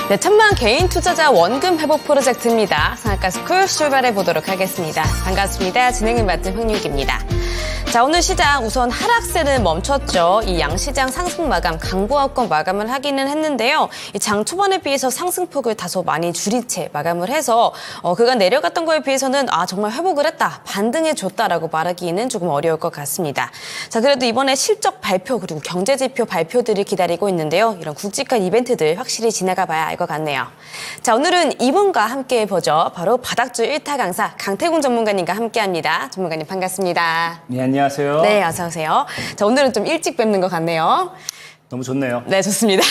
네, 천만 개인 투자자 원금 회복 프로젝트입니다. 상한가 스쿨 출발해 보도록 하겠습니다. 반갑습니다. 진행을 맡은 황유익입니다. 자, 오늘 시장 우선 하락세는 멈췄죠. 이 양시장 상승 마감, 강보합권 마감을 하기는 했는데요. 이 장 초반에 비해서 상승폭을 다소 많이 줄인 채 마감을 해서 그간 내려갔던 거에 비해서는 정말 회복을 했다, 반등해줬다라고 말하기는 조금 어려울 것 같습니다. 자, 그래도 이번에 실적 발표 그리고 경제지표 발표들이 기다리고 있는데요. 이런 굵직한 이벤트들 확실히 지나가 봐야 알 것 같네요. 자, 오늘은 이분과 함께 해보죠. 바로 바닥주 1타 강사 강태군 전문가님과 함께합니다. 전문가님 반갑습니다. 네, 안녕하세요. 네, 어서 오세요. 자, 오늘은 좀 일찍 뵙는 것 같네요. 너무 좋네요. 네, 좋습니다.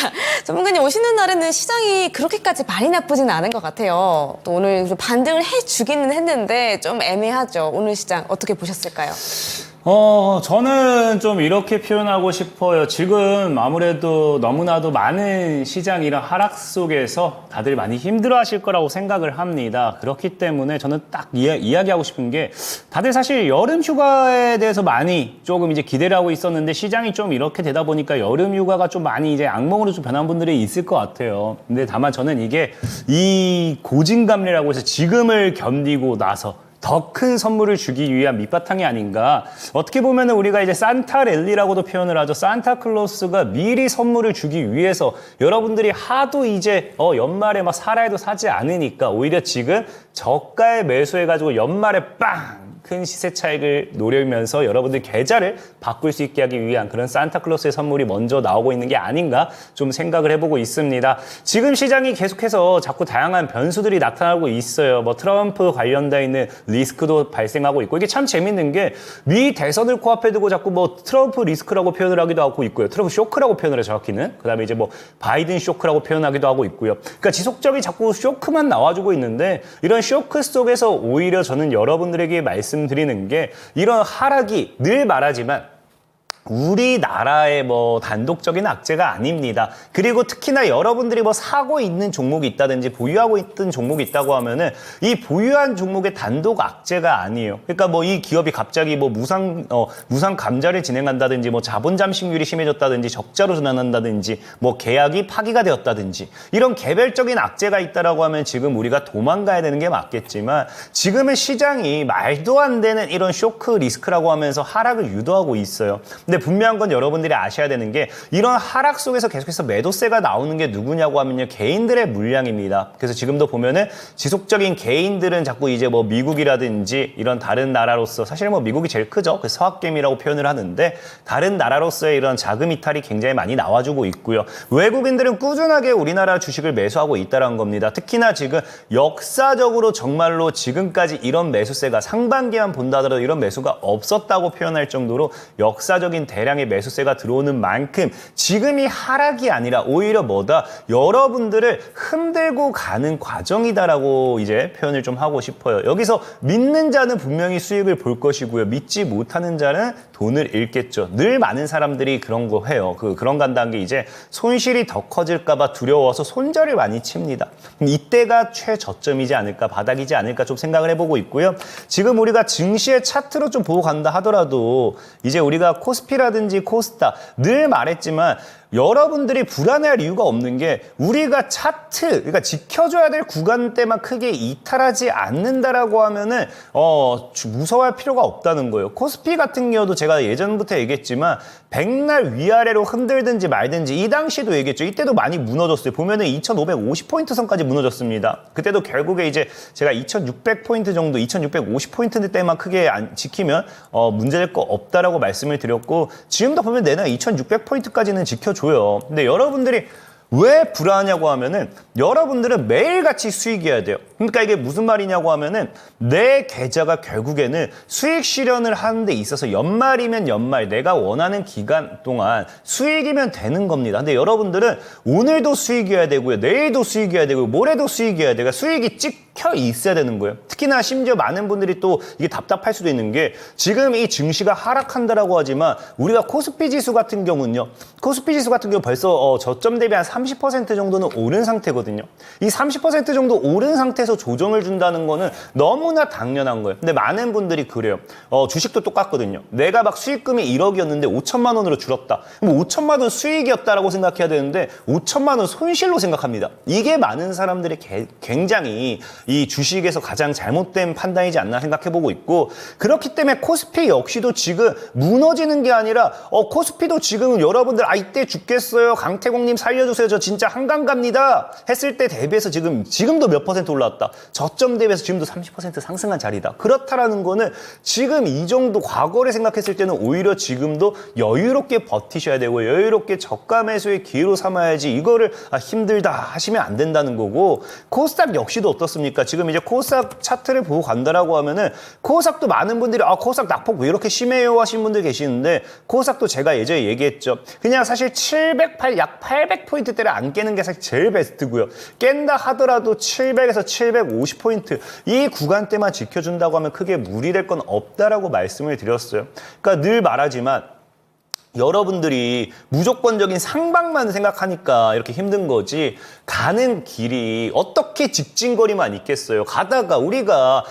전문가님 오시는 날에는 시장이 그렇게까지 많이 나쁘지는 않은 것 같아요. 또 오늘 반등을 해주기는 했는데 좀 애매하죠. 오늘 시장 어떻게 보셨을까요? 저는 좀 이렇게 표현하고 싶어요. 지금 아무래도 너무나도 많은 시장이랑 하락 속에서 다들 많이 힘들어 하실 거라고 생각을 합니다. 그렇기 때문에 저는 딱 이야기하고 싶은 게 다들 사실 여름 휴가에 대해서 많이 조금 이제 기대를 하고 있었는데 시장이 좀 이렇게 되다 보니까 여름 휴가가 좀 많이 이제 악몽으로 좀 변한 분들이 있을 것 같아요. 근데 다만 저는 이게 이 고진감래라고 해서 지금을 견디고 나서 더 큰 선물을 주기 위한 밑바탕이 아닌가. 어떻게 보면은 우리가 이제 산타랠리라고도 표현을 하죠. 산타클로스가 미리 선물을 주기 위해서 여러분들이 하도 이제 연말에 막 사라해도 사지 않으니까 오히려 지금 저가에 매수해가지고 연말에 빵! 큰 시세 차익을 노리면서 여러분들 계좌를 바꿀 수 있게 하기 위한 그런 산타클로스의 선물이 먼저 나오고 있는 게 아닌가 좀 생각을 해보고 있습니다. 지금 시장이 계속해서 자꾸 다양한 변수들이 나타나고 있어요. 뭐 트럼프 관련돼 있는 리스크도 발생하고 있고 이게 참 재밌는 게 미 대선을 코앞에 두고 자꾸 뭐 트럼프 리스크라고 표현을 하기도 하고 있고요. 트럼프 쇼크라고 표현을 해요, 정확히는. 그다음에 이제 뭐 바이든 쇼크라고 표현하기도 하고 있고요. 그러니까 지속적인 자꾸 쇼크만 나와주고 있는데 이런 쇼크 속에서 오히려 저는 여러분들에게 말씀드리는 게 이런 하락이 늘 말하지만 우리나라의 뭐 단독적인 악재가 아닙니다. 그리고 특히나 여러분들이 뭐 사고 있는 종목이 있다든지 보유하고 있던 종목이 있다고 하면은 이 보유한 종목의 단독 악재가 아니에요. 그러니까 뭐 이 기업이 갑자기 뭐 무상 감자를 진행한다든지 뭐 자본 잠식률이 심해졌다든지 적자로 전환한다든지 뭐 계약이 파기가 되었다든지 이런 개별적인 악재가 있다라고 하면 지금 우리가 도망가야 되는 게 맞겠지만 지금의 시장이 말도 안 되는 이런 쇼크 리스크라고 하면서 하락을 유도하고 있어요. 근데 분명한 건 여러분들이 아셔야 되는 게 이런 하락 속에서 계속해서 매도세가 나오는 게 누구냐고 하면요. 개인들의 물량입니다. 그래서 지금도 보면은 지속적인 개인들은 자꾸 이제 뭐 미국이라든지 이런 다른 나라로서 사실 뭐 미국이 제일 크죠. 그 서학개미라고 표현을 하는데 다른 나라로서의 이런 자금 이탈이 굉장히 많이 나와주고 있고요. 외국인들은 꾸준하게 우리나라 주식을 매수하고 있다는 겁니다. 특히나 지금 역사적으로 정말로 지금까지 이런 매수세가 상반기만 본다 하더라도 이런 매수가 없었다고 표현할 정도로 역사적인 대량의 매수세가 들어오는 만큼 지금이 하락이 아니라 오히려 뭐다? 여러분들을 흔들고 가는 과정이다라고 이제 표현을 좀 하고 싶어요. 여기서 믿는 자는 분명히 수익을 볼 것이고요. 믿지 못하는 자는 돈을 잃겠죠. 늘 많은 사람들이 그런 거 해요. 그런 간다는 게 이제 손실이 더 커질까봐 두려워서 손절을 많이 칩니다. 이때가 최저점이지 않을까, 바닥이지 않을까 좀 생각을 해보고 있고요. 지금 우리가 증시의 차트로 좀 보고 간다 하더라도 이제 우리가 코스피라든지 코스닥 늘 말했지만 여러분들이 불안해할 이유가 없는 게 우리가 차트, 그러니까 지켜줘야 될 구간대만 크게 이탈하지 않는다라고 하면은 무서워할 필요가 없다는 거예요. 코스피 같은 경우도 제가 예전부터 얘기했지만 백날 위아래로 흔들든지 말든지 이 당시에도 얘기했죠. 이때도 많이 무너졌어요. 보면은 2550포인트 선까지 무너졌습니다. 그때도 결국에 이제 제가 2600포인트 정도, 2650포인트 때만 크게 지키면 문제될 거 없다라고 말씀을 드렸고 지금도 보면 내년 2600포인트까지는 지켜줘요. 근데 여러분들이 왜 불안하냐고 하면은 여러분들은 매일같이 수익이어야 돼요. 그러니까 이게 무슨 말이냐고 하면은 내 계좌가 결국에는 수익 실현을 하는 데 있어서 연말이면 연말 내가 원하는 기간 동안 수익이면 되는 겁니다. 근데 여러분들은 오늘도 수익이어야 되고요. 내일도 수익이어야 되고 모레도 수익이어야 되고 수익이 켜 있어야 되는 거예요. 특히나 심지어 많은 분들이 또 이게 답답할 수도 있는 게 지금 이 증시가 하락한다라고 하지만 우리가 코스피 지수 같은 경우는요. 코스피 지수 같은 경우 벌써 저점 대비 한 30% 정도는 오른 상태거든요. 이 30% 정도 오른 상태에서 조정을 준다는 거는 너무나 당연한 거예요. 근데 많은 분들이 그래요. 주식도 똑같거든요. 내가 막 수익금이 1억이었는데 5천만 원으로 줄었다. 그럼 5천만 원 수익이었다라고 생각해야 되는데 5천만 원 손실로 생각합니다. 이게 많은 사람들이 굉장히 이 주식에서 가장 잘못된 판단이지 않나 생각해보고 있고 그렇기 때문에 코스피 역시도 지금 무너지는 게 아니라 코스피도 지금 여러분들 이때 죽겠어요. 강태공님 살려주세요. 저 진짜 한강 갑니다. 했을 때 대비해서 지금도 몇 퍼센트 올라왔다. 저점 대비해서 지금도 30% 상승한 자리다. 그렇다라는 거는 지금 이 정도 과거를 생각했을 때는 오히려 지금도 여유롭게 버티셔야 되고 여유롭게 저가 매수의 기회로 삼아야지 이거를 힘들다 하시면 안 된다는 거고 코스닥 역시도 어떻습니까? 지금 이제 코스닥 차트를 보고 간다라고 하면은 코스닥도 많은 분들이 코스닥 낙폭 왜 이렇게 심해요 하시는 분들 계시는데 코스닥도 제가 예전에 얘기했죠. 그냥 사실 약 800포인트대를 안 깨는 게 사실 제일 베스트고요. 깬다 하더라도 700에서 750포인트 이 구간대만 지켜준다고 하면 크게 무리될 건 없다라고 말씀을 드렸어요. 그러니까 늘 말하지만 여러분들이 무조건적인 상방만 생각하니까 이렇게 힘든 거지 가는 길이 어떻게 직진거리만 있겠어요. 가다가 우리가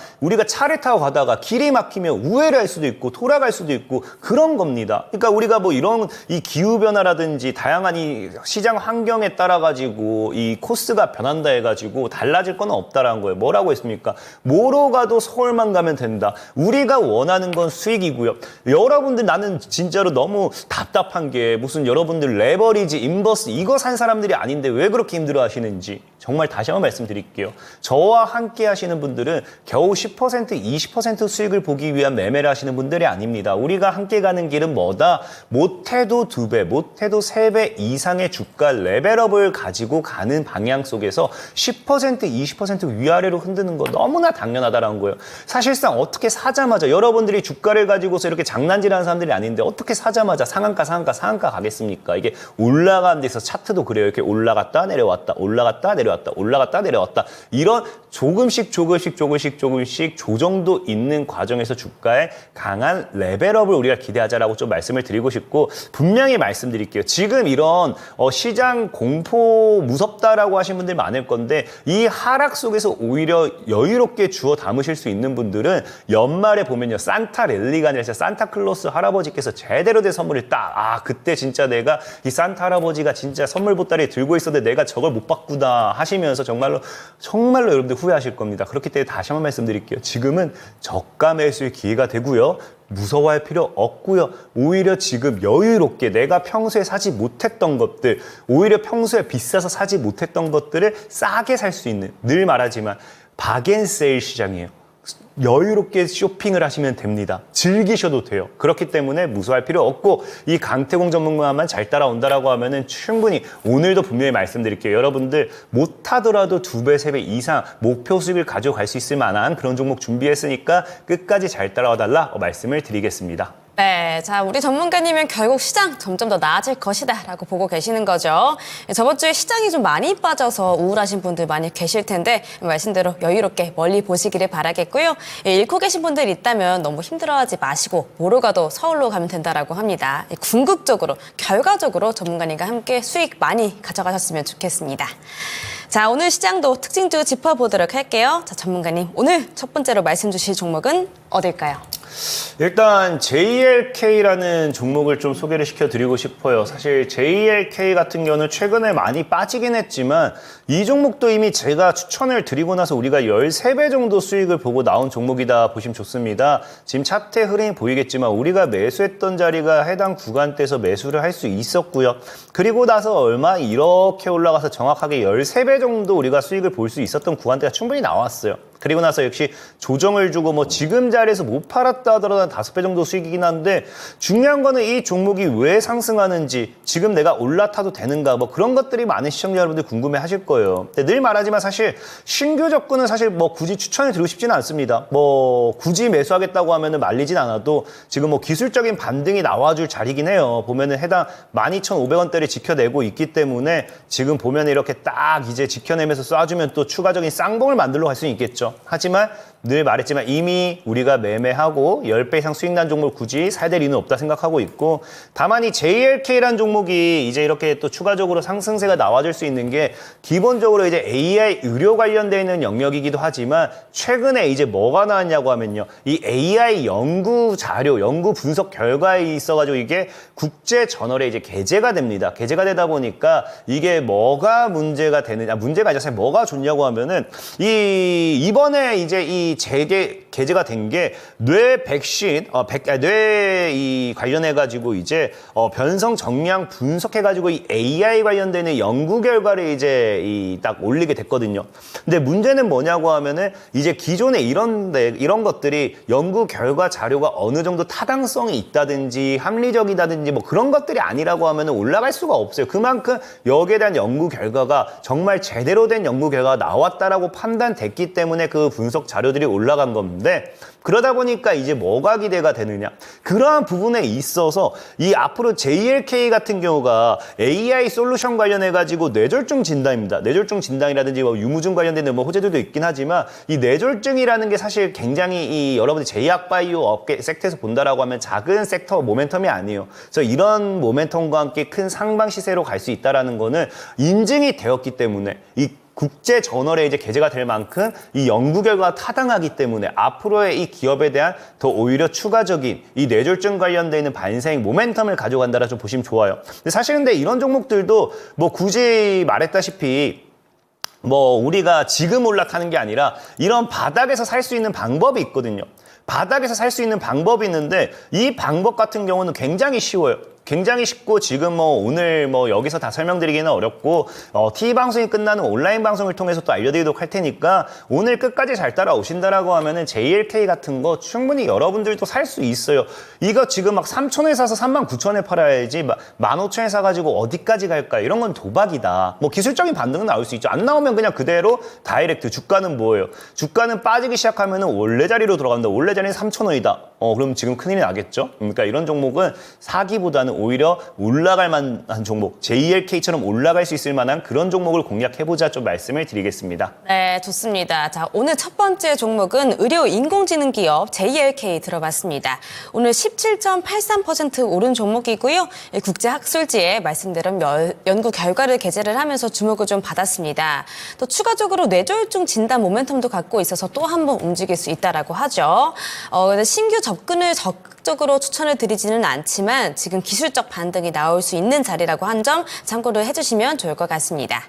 차를 타고 가다가 길이 막히면 우회를 할 수도 있고 돌아갈 수도 있고 그런 겁니다. 그러니까 우리가 뭐 이런 이 기후변화라든지 다양한 이 시장 환경에 따라 가지고 이 코스가 변한다 해가지고 달라질 건 없다라는 거예요. 뭐라고 했습니까? 뭐로 가도 서울만 가면 된다. 우리가 원하는 건 수익이고요. 여러분들 나는 진짜로 너무 답답한 게 무슨 여러분들 레버리지, 인버스 이거 산 사람들이 아닌데 왜 그렇게 힘들어 하시는지 정말 다시 한번 말씀드릴게요. 저와 함께 하시는 분들은 겨우 10%, 20% 수익을 보기 위한 매매를 하시는 분들이 아닙니다. 우리가 함께 가는 길은 뭐다? 못해도 2배, 못해도 3배 이상의 주가 레벨업을 가지고 가는 방향 속에서 10%, 20% 위아래로 흔드는 거 너무나 당연하다라는 거예요. 사실상 어떻게 사자마자 여러분들이 주가를 가지고서 이렇게 장난질하는 사람들이 아닌데 어떻게 사자마자 상한가 가겠습니까? 이게 올라가는 데서 차트도 그래요. 이렇게 올라갔다 내려왔다, 올라갔다 내려왔다, 올라갔다 내려왔다. 이런 조금씩 조정도 있는 과정에서 주가의 강한 레벨업을 우리가 기대하자라고 좀 말씀을 드리고 싶고 분명히 말씀드릴게요. 지금 이런 시장 공포 무섭다라고 하신 분들 많을 건데 이 하락 속에서 오히려 여유롭게 주워 담으실 수 있는 분들은 연말에 보면요. 산타 랠리가 아니라 산타클로스 할아버지께서 제대로 된 선물을 그때 진짜 내가 이 산타 할아버지가 진짜 선물 보따리 들고 있었는데 내가 저걸 못 봤구나 하시면서 정말로 여러분들 후회하실 겁니다. 그렇기 때문에 다시 한번 말씀드릴게요. 지금은 저가 매수의 기회가 되고요. 무서워할 필요 없고요. 오히려 지금 여유롭게 내가 평소에 사지 못했던 것들, 오히려 평소에 비싸서 사지 못했던 것들을 싸게 살 수 있는 늘 말하지만 박앤세일 시장이에요. 여유롭게 쇼핑을 하시면 됩니다. 즐기셔도 돼요. 그렇기 때문에 무서워할 필요 없고 이 강태공 전문가만 잘 따라온다라고 하면은 충분히 오늘도 분명히 말씀드릴게요. 여러분들 못하더라도 2배, 3배 이상 목표 수익을 가져갈 수 있을 만한 그런 종목 준비했으니까 끝까지 잘 따라와달라 말씀을 드리겠습니다. 네, 자, 우리 전문가님은 결국 시장 점점 더 나아질 것이다 라고 보고 계시는 거죠. 저번 주에 시장이 좀 많이 빠져서 우울하신 분들 많이 계실 텐데 말씀대로 여유롭게 멀리 보시기를 바라겠고요. 잃고 계신 분들 있다면 너무 힘들어하지 마시고 뭐로 가도 서울로 가면 된다라고 합니다. 궁극적으로, 결과적으로 전문가님과 함께 수익 많이 가져가셨으면 좋겠습니다. 자, 오늘 시장도 특징주 짚어보도록 할게요. 자, 전문가님, 오늘 첫 번째로 말씀 주실 종목은 어딜까요? 일단 JLK라는 종목을 좀 소개를 시켜드리고 싶어요. 사실 JLK 같은 경우는 최근에 많이 빠지긴 했지만 이 종목도 이미 제가 추천을 드리고 나서 우리가 13배 정도 수익을 보고 나온 종목이다 보시면 좋습니다. 지금 차트 흐름이 보이겠지만 우리가 매수했던 자리가 해당 구간대에서 매수를 할 수 있었고요. 그리고 나서 이렇게 올라가서 정확하게 13배 정도 우리가 수익을 볼 수 있었던 구간대가 충분히 나왔어요. 그리고 나서 역시 조정을 주고 지금 자리에서 못 팔았다 하더라도 5배 정도 수익이긴 한데 중요한 거는 이 종목이 왜 상승하는지 지금 내가 올라타도 되는가 그런 것들이 많은 시청자 여러분들 궁금해 하실 거예요. 거예요. 근데 늘 말하지만 사실 신규 접근은 사실 뭐 굳이 추천을 드리고 싶지는 않습니다. 뭐 굳이 매수하겠다고 하면은 말리진 않아도 지금 뭐 기술적인 반등이 나와줄 자리긴 해요. 보면은 해당 12,500원대를 지켜내고 있기 때문에 지금 보면 이렇게 딱 이제 지켜내면서 쏴주면 또 추가적인 쌍봉을 만들러 갈 수는 있겠죠. 하지만 늘 말했지만 이미 우리가 매매하고 10배 이상 수익 난 종목을 굳이 사야 될 이유는 없다 생각하고 있고, 다만 이 JLK라는 종목이 이제 이렇게 또 추가적으로 상승세가 나와줄 수 있는 게 기본적으로 이제 AI 의료 관련되어 있는 영역이기도 하지만 최근에 이제 뭐가 나왔냐고 하면요. 이 AI 연구 자료, 연구 분석 결과에 있어가지고 이게 국제 저널에 이제 게재가 됩니다. 게재가 되다 보니까 이게 뭐가 문제가 되느냐, 문제가 아니라 사실 뭐가 좋냐고 하면은 이번에 이제 이 게재가 된 게 뇌 백신, 뇌 이 관련해가지고 이제 변성 정량 분석해가지고 이 AI 관련되는 연구 결과를 이제 딱 올리게 됐거든요. 근데 문제는 뭐냐고 하면은 이제 기존에 이런 것들이 연구 결과 자료가 어느 정도 타당성이 있다든지 합리적이다든지 뭐 그런 것들이 아니라고 하면은 올라갈 수가 없어요. 그만큼 여기에 대한 연구 결과가 정말 제대로 된 연구 결과가 나왔다라고 판단됐기 때문에 그 분석 자료들이 올라간 건데, 그러다 보니까 이제 뭐가 기대가 되느냐, 그러한 부분에 있어서 이 앞으로 JLK 같은 경우가 AI 솔루션 관련해 가지고 뇌졸중 진단입니다. 뇌졸중 진단이라든지 뭐 유무증 관련된 뭐 호재들도 있긴 하지만 이 뇌졸중이라는 게 사실 굉장히 이 여러분들 제약바이오 업계 섹터에서 본다라고 하면 작은 섹터 모멘텀이 아니에요. 그래서 이런 모멘텀과 함께 큰 상방 시세로 갈 수 있다라는 거는 인증이 되었기 때문에 이 국제 저널에 이제 게재가 될 만큼 이 연구 결과가 타당하기 때문에 앞으로의 이 기업에 대한 더 오히려 추가적인 이 뇌졸중 관련되어 있는 반사익 모멘텀을 가져간다라 좀 보시면 좋아요. 근데 사실 근데 이런 종목들도 뭐 굳이 말했다시피 뭐 우리가 지금 올라타는 게 아니라 이런 바닥에서 살 수 있는 방법이 있거든요. 바닥에서 살 수 있는 방법이 있는데 이 방법 같은 경우는 굉장히 쉬워요. 굉장히 쉽고 지금 뭐 오늘 뭐 여기서 다 설명드리기는 어렵고 TV 방송이 끝나는 온라인 방송을 통해서 또 알려드리도록 할 테니까 오늘 끝까지 잘 따라오신다라고 하면은 JLK 같은 거 충분히 여러분들도 살 수 있어요. 이거 지금 막 3,000원에 사서 39,000원에 팔아야지 15,000원에 사가지고 어디까지 갈까? 이런 건 도박이다. 뭐 기술적인 반등은 나올 수 있죠. 안 나오면 그냥 그대로 다이렉트. 주가는 뭐예요? 주가는 빠지기 시작하면은 원래 자리로 들어간다. 원래 자리는 3,000원이다. 그럼 지금 큰일이 나겠죠? 그러니까 이런 종목은 사기보다는 오히려 올라갈 만한 종목, JLK처럼 올라갈 수 있을 만한 그런 종목을 공략해보자 좀 말씀을 드리겠습니다. 네, 좋습니다. 자, 오늘 첫 번째 종목은 의료 인공지능 기업 JLK 들어봤습니다. 오늘 17.83% 오른 종목이고요. 국제학술지에 말씀드린 연구 결과를 게재를 하면서 주목을 좀 받았습니다. 또 추가적으로 뇌졸중 진단 모멘텀도 갖고 있어서 또 한 번 움직일 수 있다라고 하죠. 신규 접근을 적극적으로 추천을 드리지는 않지만 지금 기술적 반등이 나올 수 있는 자리라고 한 점 참고를 해주시면 좋을 것 같습니다.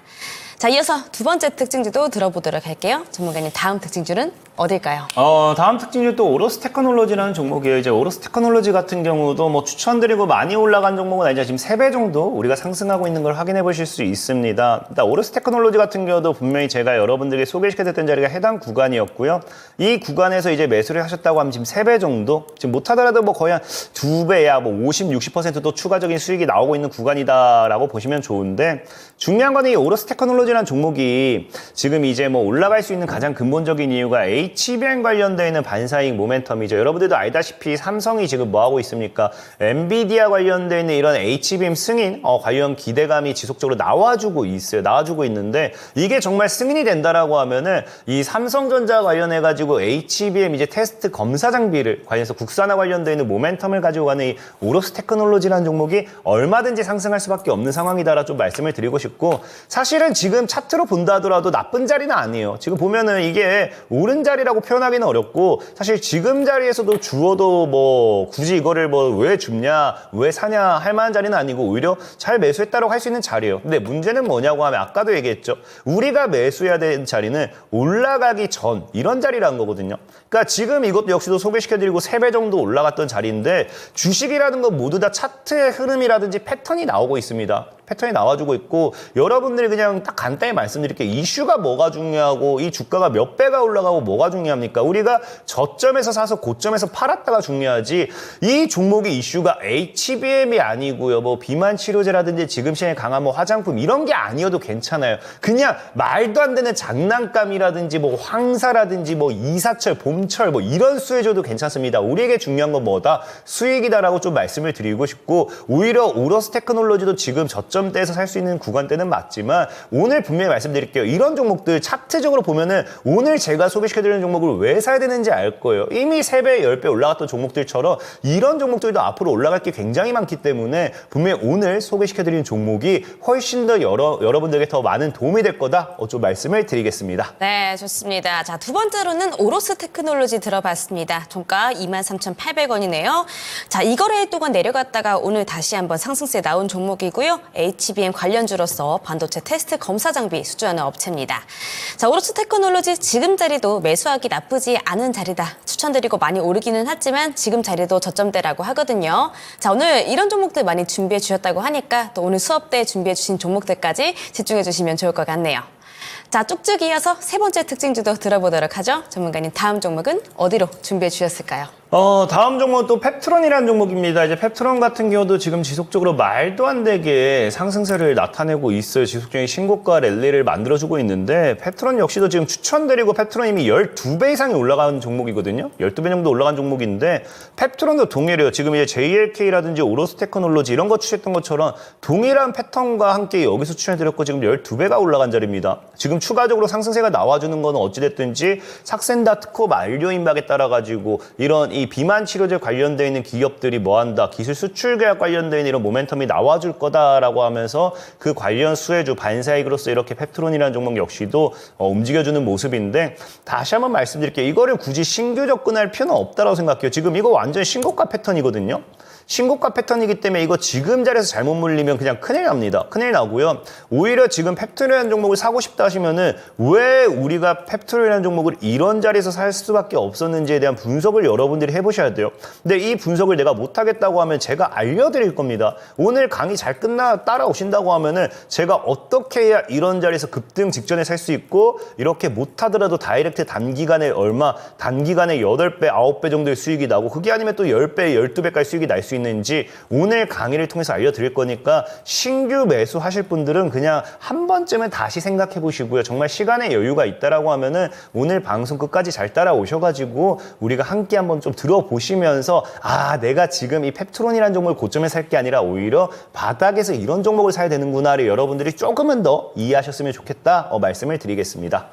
자, 이어서 두 번째 특징주도 들어보도록 할게요. 전문가님, 다음 특징주는 어딜까요? 다음 특징주 또 오로스 테크놀로지라는 종목이에요. 이제 오로스 테크놀로지 같은 경우도 뭐 추천드리고 많이 올라간 종목은 아니죠. 지금 3배 정도 우리가 상승하고 있는 걸 확인해 보실 수 있습니다. 일단 오로스 테크놀로지 같은 경우도 분명히 제가 여러분들에게 소개시켜드렸던 자리가 해당 구간이었고요. 이 구간에서 이제 매수를 하셨다고 하면 지금 3배 정도? 지금 못하더라도 뭐 거의 한 2배야 뭐 50, 60%또 추가적인 수익이 나오고 있는 구간이다라고 보시면 좋은데, 중요한 거는 이 오로스 테크놀로지라는 종목이 지금 이제 뭐 올라갈 수 있는 가장 근본적인 이유가 HBM 관련되어 있는 반사익 모멘텀이죠. 여러분들도 알다시피 삼성이 지금 뭐 하고 있습니까? 엔비디아 관련되어 있는 이런 HBM 승인 관련 기대감이 지속적으로 나와주고 있어요. 나와주고 있는데 이게 정말 승인이 된다라고 하면은 이 삼성전자 관련해가지고 HBM 이제 테스트 검사 장비를 관련해서 국산화 관련되어 있는 모멘텀을 가지고 가는 이 오로스 테크놀로지라는 종목이 얼마든지 상승할 수밖에 없는 상황이다라 좀 말씀을 드리고 싶고, 사실은 지금 차트로 본다 하더라도 나쁜 자리는 아니에요. 지금 보면은 이게 오른 자리라고 표현하기는 어렵고, 사실 지금 자리에서도 주어도 뭐 굳이 이거를 뭐 왜 줍냐, 왜 사냐 할 만한 자리는 아니고 오히려 잘 매수했다라고 할 수 있는 자리예요. 근데 문제는 뭐냐고 하면 아까도 얘기했죠. 우리가 매수해야 되는 자리는 올라가기 전 이런 자리라는 거거든요. 그러니까 지금 이것도 역시도 소개시켜드리고 3배 정도 올라갔던 자리인데, 주식이라는 건 모두 다 차트의 흐름이라든지 패턴이 나오고 있습니다. 패턴이 나와주고 있고 여러분들이 그냥 딱 간단히 말씀드릴게요. 이슈가 뭐가 중요하고 이 주가가 몇 배가 올라가고 뭐가 중요합니까? 우리가 저점에서 사서 고점에서 팔았다가 중요하지 이 종목의 이슈가 HBM이 아니고요. 뭐 비만 치료제라든지 지금 시장에 강한 뭐 화장품 이런 게 아니어도 괜찮아요. 그냥 말도 안 되는 장난감이라든지 뭐 황사라든지 뭐 이사철, 봄철 뭐 이런 수혜줘도 괜찮습니다. 우리에게 중요한 건 뭐다? 수익이다라고 좀 말씀을 드리고 싶고 오히려 오러스 테크놀로지도 지금 저점대에서 살 수 있는 구간대는 맞지만 오늘 분명히 말씀드릴게요. 이런 종목들 차트적으로 보면은 오늘 제가 소개시켜드리는 종목을 왜 사야 되는지 알 거예요. 이미 3배, 10배 올라갔던 종목들처럼 이런 종목들도 앞으로 올라갈 게 굉장히 많기 때문에 분명히 오늘 소개시켜드리는 종목이 훨씬 더 여러분들에게 더 많은 도움이 될 거다 좀 말씀을 드리겠습니다. 네, 좋습니다. 자, 두 번째로는 오로스 테크놀로지 들어봤습니다. 종가 23,800원이네요. 자, 이 거래일 동안 내려갔다가 오늘 다시 한번 상승세 나온 종목이고요. HBM 관련주로서 반도체 테스트 검사 장비 수주하는 업체입니다. 자, 오로스 테크놀로지 지금 자리도 매수하기 나쁘지 않은 자리다. 추천드리고 많이 오르기는 하지만 지금 자리도 저점대라고 하거든요. 자, 오늘 이런 종목들 많이 준비해 주셨다고 하니까 또 오늘 수업 때 준비해 주신 종목들까지 집중해 주시면 좋을 것 같네요. 자, 쭉쭉 이어서 세 번째 특징주도 들어보도록 하죠. 전문가님, 다음 종목은 어디로 준비해 주셨을까요? 다음 종목은 또 펩트론이라는 종목입니다. 이제 펩트론 같은 경우도 지금 지속적으로 말도 안 되게 상승세를 나타내고 있어요. 지속적인 신고가 랠리를 만들어주고 있는데 펩트론 역시도 지금 추천드리고 펩트론 이미 12배 이상이 올라간 종목이거든요. 12배 정도 올라간 종목인데 펩트론도 동일해요. 지금 이제 JLK라든지 오로스 테크놀로지 이런 거 추천했던 것처럼 동일한 패턴과 함께 여기서 추천해드렸고 지금 12배가 올라간 자리입니다. 지금 추가적으로 상승세가 나와주는 거는 어찌됐든지 삭센다트코 만료 임박에 따라가지고 이런 이 비만 치료제 관련되어 있는 기업들이 뭐한다, 기술 수출 계약 관련되어 있는 이런 모멘텀이 나와줄 거다라고 하면서 그 관련 수혜주 반사익으로서 이렇게 펩트론이라는 종목 역시도 움직여주는 모습인데 다시 한번 말씀드릴게요. 이거를 굳이 신규 접근할 필요는 없다고 생각해요. 지금 이거 완전 신고가 패턴이거든요. 신고가 패턴이기 때문에 이거 지금 자리에서 잘못 물리면 그냥 큰일 납니다. 큰일 나고요. 오히려 지금 펩트론이라는 종목을 사고 싶다 하시면은 왜 우리가 펩트론이라는 종목을 이런 자리에서 살 수밖에 없었는지에 대한 분석을 여러분들이 해보셔야 돼요. 근데 이 분석을 내가 못하겠다고 하면 제가 알려드릴 겁니다. 오늘 강의 잘 따라오신다고 하면은 제가 어떻게 해야 이런 자리에서 급등 직전에 살 수 있고 이렇게 못하더라도 다이렉트 단기간에 단기간에 8배, 9배 정도의 수익이 나고 그게 아니면 또 10배, 12배까지 수익이 날 수 있는지 오늘 강의를 통해서 알려드릴 거니까 신규 매수하실 분들은 그냥 한 번쯤은 다시 생각해 보시고요. 정말 시간에 여유가 있다라고 하면은 오늘 방송 끝까지 잘 따라오셔가지고 우리가 함께 한번 좀 들어보시면서 내가 지금 이 펩트론이라는 종목을 고점에 살 게 아니라 오히려 바닥에서 이런 종목을 사야 되는구나를 여러분들이 조금은 더 이해하셨으면 좋겠다 말씀을 드리겠습니다.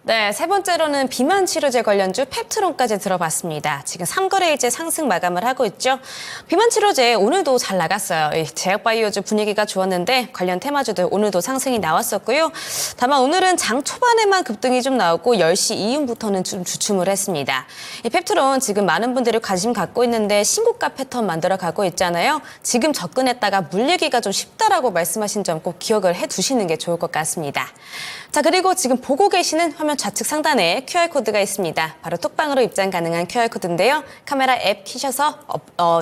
네, 세 번째로는 비만 치료제 관련주 펩트론까지 들어봤습니다. 지금 3거래일째 상승 마감을 하고 있죠. 비만 치료제 오늘도 잘 나갔어요. 제약바이오주 분위기가 좋았는데 관련 테마주들 오늘도 상승이 나왔었고요. 다만 오늘은 장 초반에만 급등이 좀 나오고 10시 이후부터는 좀 주춤을 했습니다. 이 펩트론 지금 많은 분들이 관심 갖고 있는데 신고가 패턴 만들어 가고 있잖아요. 지금 접근했다가 물리기가 좀 쉽다라고 말씀하신 점 꼭 기억을 해두시는 게 좋을 것 같습니다. 자, 그리고 지금 보고 계시는 화면 좌측 상단에 QR코드가 있습니다. 바로 톡방으로 입장 가능한 QR코드인데요. 카메라 앱 키셔서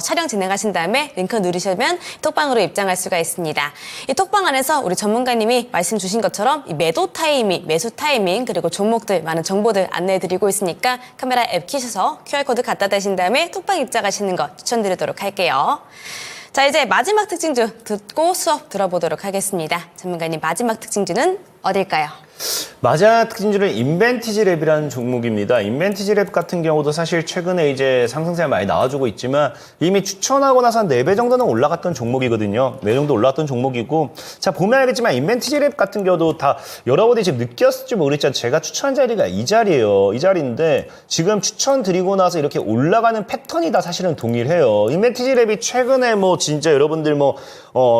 촬영 진행하신 다음에 링크 누르시면 톡방으로 입장할 수가 있습니다. 이 톡방 안에서 우리 전문가님이 말씀 주신 것처럼 이 매도 타이밍, 매수 타이밍, 그리고 종목들 많은 정보들 안내해드리고 있으니까 카메라 앱 키셔서 QR코드 갖다 대신 다음에 톡방 입장하시는 거 추천드리도록 할게요. 자, 이제 마지막 특징주 듣고 수업 들어보도록 하겠습니다. 전문가님, 마지막 특징주는 어딜까요? 마지막 특징주는 인벤티지랩이라는 종목입니다. 인벤티지랩 같은 경우도 사실 최근에 이제 상승세가 많이 나와주고 있지만 이미 추천하고 나서 한 4배 정도는 올라갔던 종목이거든요. 4배 정도 올라갔던 종목이고 자 보면 알겠지만 인벤티지랩 같은 경우도 다 여러분들이 지금 느꼈을지 모르겠지만 제가 추천한 자리가 이 자리예요. 이 자리인데 지금 추천드리고 나서 이렇게 올라가는 패턴이 다 사실은 동일해요. 인벤티지랩이 최근에 뭐 진짜 여러분들